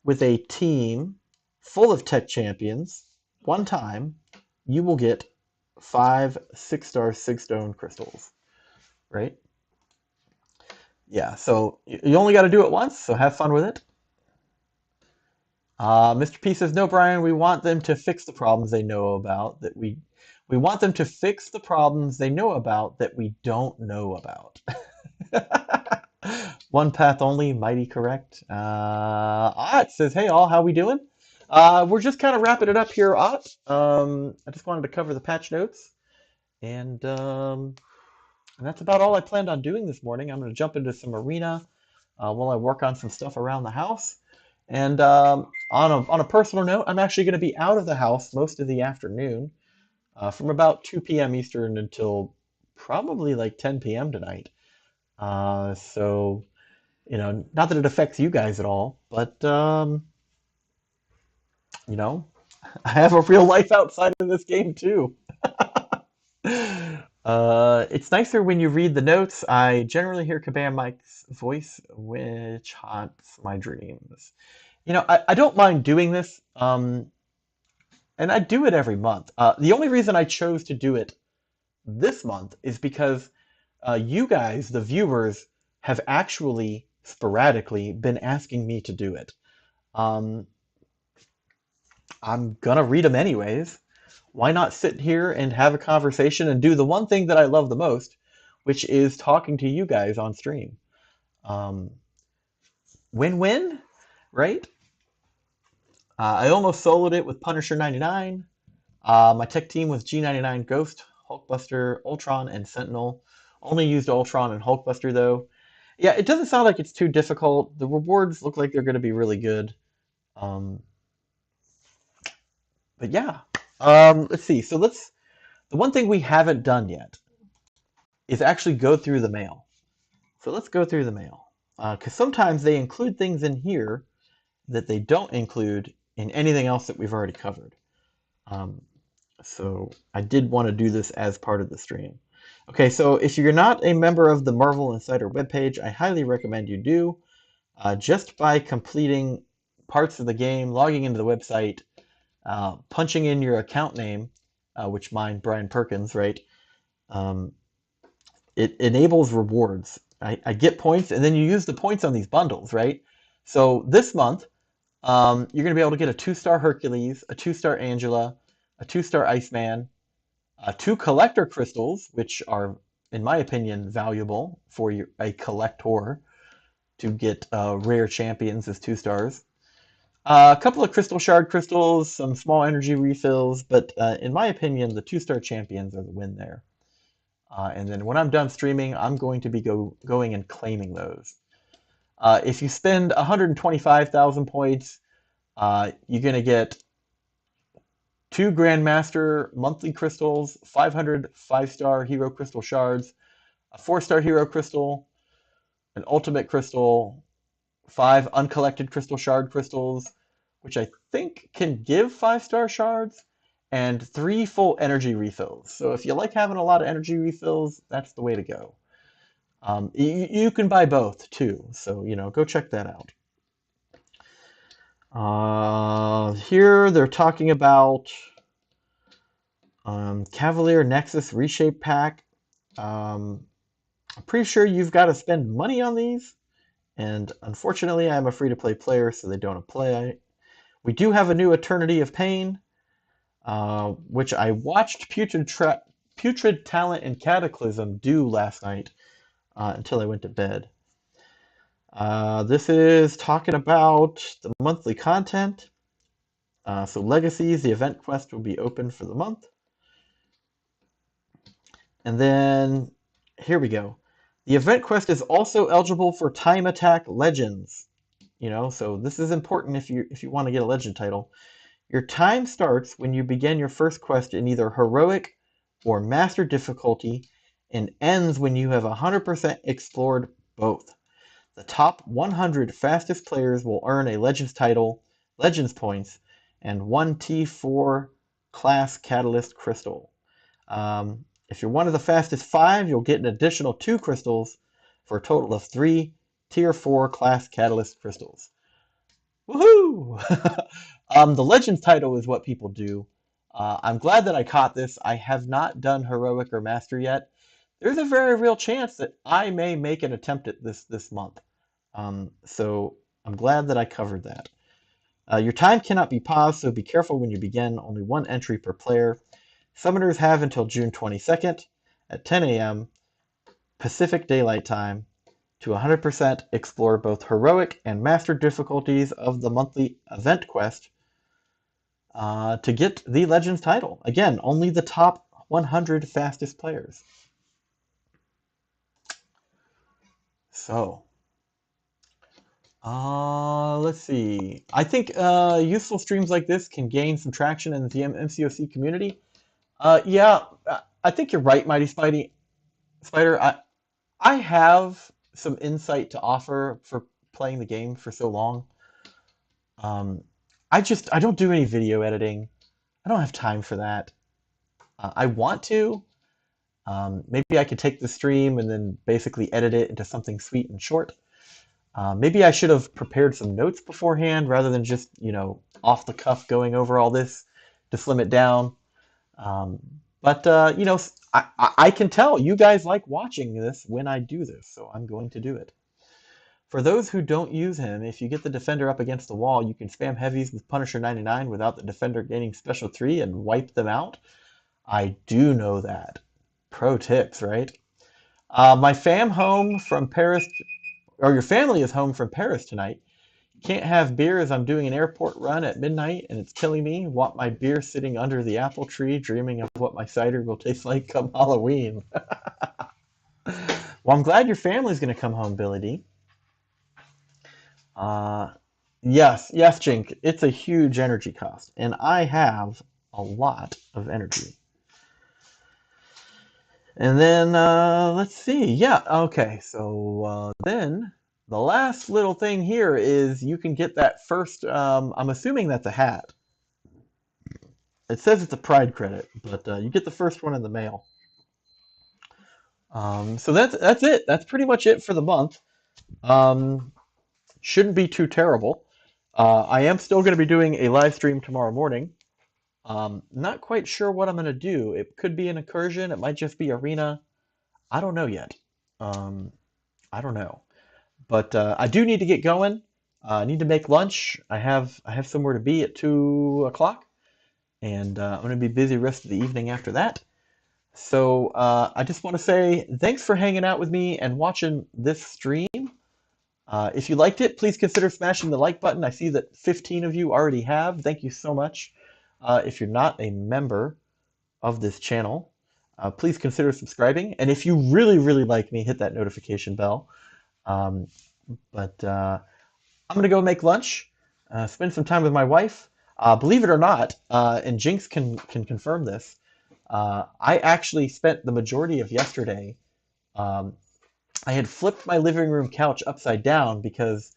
with a team full of tech champions, one time, you will get 5 6-star Sig Stone crystals, right? Yeah, so you only got to do it once, so have fun with it. Mr. P says, no, Brian, we want them to fix the problems they know about that we want them to fix the problems they know about that we don't know about. One path only, mighty correct. Ott says, hey all, how we doing? We're just kind of wrapping it up here, Ott. I just wanted to cover the patch notes. And that's about all I planned on doing this morning. I'm going to jump into some arena while I work on some stuff around the house. And on a personal note, I'm actually going to be out of the house most of the afternoon, from about 2 p.m. Eastern until probably like 10 p.m. tonight. So, not that it affects you guys at all, but, I have a real life outside of this game too. It's nicer when you read the notes. I generally hear Kabam Mike's voice, which haunts my dreams. I don't mind doing this, and I do it every month. The only reason I chose to do it this month is because you guys, the viewers, have actually sporadically been asking me to do it. Um, I'm gonna read them anyways. Why not sit here and have a conversation and do the one thing that I love the most, which is talking to you guys on stream? Um, Win-win, right? I almost soloed it with Punisher 99. My tech team was G99 Ghost, Hulkbuster, Ultron, and Sentinel. Only used Ultron and Hulkbuster though. Yeah, it doesn't sound like it's too difficult. The rewards look like they're going to be really good. Um, but yeah, let's see. The one thing we haven't done yet is actually go through the mail. So let's go through the mail. Because sometimes they include things in here that they don't include in anything else that we've already covered. Um, so I did want to do this as part of the stream. Okay, so if you're not a member of the Marvel Insider webpage, I highly recommend you do. Just by completing parts of the game, logging into the website, punching in your account name, which mine, Brian Perkins, right? Um, it enables rewards. I get points, and then you use the points on these bundles, right? So this month, you're going to be able to get a 2-star Hercules, a 2-star Angela, a 2-star Iceman, 2 collector crystals, which are, in my opinion, valuable for a collector to get rare champions as 2 stars. A couple of crystal shard crystals, some small energy refills, but in my opinion, the 2-star champions are the win there. And then when I'm done streaming, I'm going to be going and claiming those. If you spend 125,000 points, you're going to get 2 Grandmaster monthly crystals, 500 5-star hero crystal shards, a 4-star hero crystal, an ultimate crystal, 5 uncollected crystal shard crystals, which I think can give 5-star shards, and 3 full energy refills. So if you like having a lot of energy refills, that's the way to go. You can buy both too, so go check that out. Here they're talking about Cavalier Nexus Reshape Pack. I'm pretty sure you've got to spend money on these, and unfortunately I'm a free-to-play player, so they don't apply. We do have a new Eternity of Pain, which I watched Putrid Talent and Cataclysm do last night until I went to bed. This is talking about the monthly content. So Legacies, the event quest will be open for the month. And then, here we go. The event quest is also eligible for Time Attack Legends. So this is important if you want to get a legend title. Your time starts when you begin your first quest in either Heroic or Master difficulty and ends when you have 100% explored both. The top 100 fastest players will earn a Legends title, Legends points, and 1 T4 class Catalyst Crystal. If you're one of the fastest 5, you'll get an additional 2 crystals for a total of 3 Tier 4 class Catalyst crystals. Woohoo! The Legends title is what people do. I'm glad that I caught this. I have not done Heroic or Master yet. There's a very real chance that I may make an attempt at this month. So I'm glad that I covered that. Your time cannot be paused, so be careful when you begin. Only 1 entry per player. Summoners have until June 22nd at 10 a.m. Pacific Daylight Time to 100% explore both Heroic and Master difficulties of the monthly event quest to get the Legends title. Again, only the top 100 fastest players. So, let's see. I think useful streams like this can gain some traction in the MCoC community. Yeah, I think you're right, Mighty Spider. I have some insight to offer for playing the game for so long. I don't do any video editing. I don't have time for that. I want to. Maybe I could take the stream and then basically edit it into something sweet and short. Maybe I should have prepared some notes beforehand rather than just, off the cuff going over all this to slim it down. Um, but I can tell you guys like watching this when I do this, so I'm going to do it. For those who don't use him, if you get the defender up against the wall, you can spam heavies with Punisher 99 without the defender gaining special 3 and wipe them out. I do know that. Pro tips, right? My fam home from Paris, or your family is home from Paris tonight. Can't have beer as I'm doing an airport run at midnight and it's killing me. Want my beer sitting under the apple tree, dreaming of what my cider will taste like come Halloween. Well, I'm glad your family's going to come home, Billy D. Yes, Jink. It's a huge energy cost, and I have a lot of energy. And then, let's see. Yeah, okay. So then the last little thing here is you can get that first, I'm assuming that's a hat. It says it's a Pride credit, but you get the first one in the mail. So that's it. That's pretty much it for the month. Shouldn't be too terrible. I am still going to be doing a live stream tomorrow morning. Not quite sure what I'm going to do. It could be an incursion. It might just be arena. I don't know yet. I don't know. But I do need to get going. I need to make lunch. I have somewhere to be at 2 o'clock. And I'm going to be busy the rest of the evening after that. So I just want to say thanks for hanging out with me and watching this stream. If you liked it, please consider smashing the like button. I see that 15 of you already have. Thank you so much. If you're not a member of this channel, please consider subscribing. And if you really, really like me, hit that notification bell. I'm going to go make lunch, spend some time with my wife. Believe it or not, and Jinx can confirm this, I actually spent the majority of yesterday. I had flipped my living room couch upside down because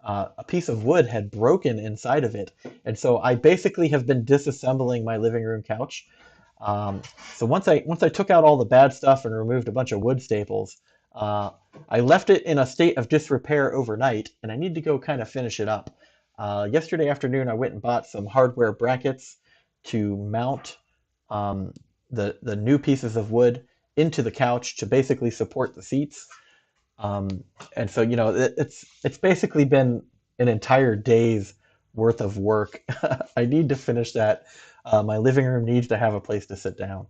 a piece of wood had broken inside of it. And so I basically have been disassembling my living room couch. So once I took out all the bad stuff and removed a bunch of wood staples, I left it in a state of disrepair overnight, and I need to go kind of finish it up. Yesterday afternoon, I went and bought some hardware brackets to mount the new pieces of wood into the couch to basically support the seats. And so, it's basically been an entire day's worth of work. I need to finish that. My living room needs to have a place to sit down.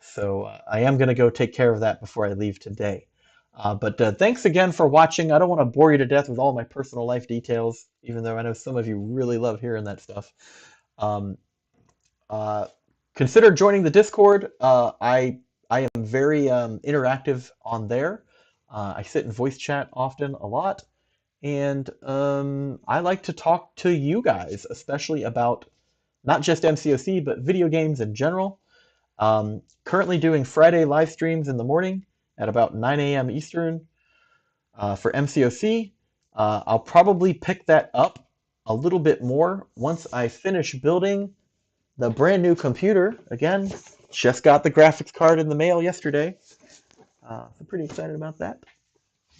So I am going to go take care of that before I leave today. But thanks again for watching. I don't want to bore you to death with all my personal life details, even though I know some of you really love hearing that stuff. Consider joining the Discord. I am very interactive on there. I sit in voice chat often, a lot. And I like to talk to you guys, especially about not just MCoC, but video games in general. Currently doing Friday live streams in the morning at about 9 a.m. Eastern for MCoC. I'll probably pick that up a little bit more once I finish building the brand new computer. Again, just got the graphics card in the mail yesterday. So pretty excited about that.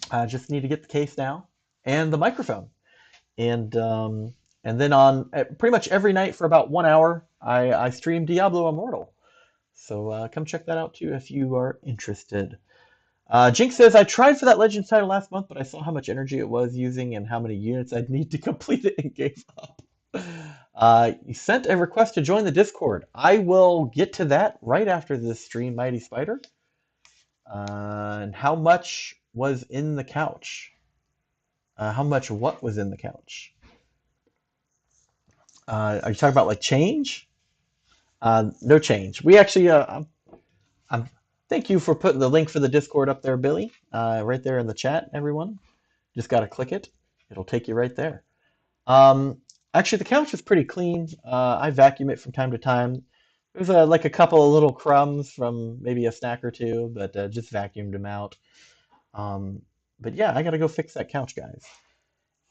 I just need to get the case now and the microphone. And then on pretty much every night for about 1 hour, I stream Diablo Immortal. So come check that out too if you are interested. Jinx says, I tried for that Legends title last month, but I saw how much energy it was using and how many units I'd need to complete it and gave up. You sent a request to join the Discord. I will get to that right after this stream, Mighty Spider. And how much was in the couch? How much what was in the couch? Are you talking about like change? No change. We actually, thank you for putting the link for the Discord up there, Billy. Right there in the chat, everyone. Just got to click it. It'll take you right there. Actually, the couch is pretty clean. I vacuum it from time to time. There's like a couple of little crumbs from maybe a snack or two, but just vacuumed them out. But yeah, I got to go fix that couch, guys.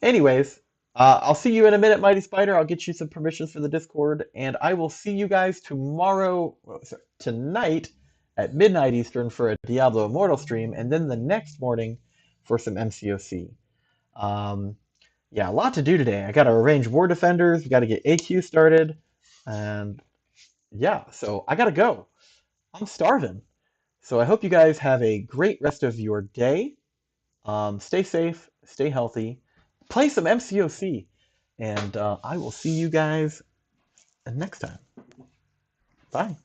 Anyways, I'll see you in a minute, Mighty Spider. I'll get you some permissions for the Discord, and I will see you guys tonight at midnight Eastern for a Diablo Immortal stream, and then the next morning for some MCoC. Yeah, a lot to do today. I got to arrange War Defenders, we got to get AQ started, and yeah, so I got to go. I'm starving. So I hope you guys have a great rest of your day. Stay safe, stay healthy, play some MCoC, and I will see you guys next time. Bye.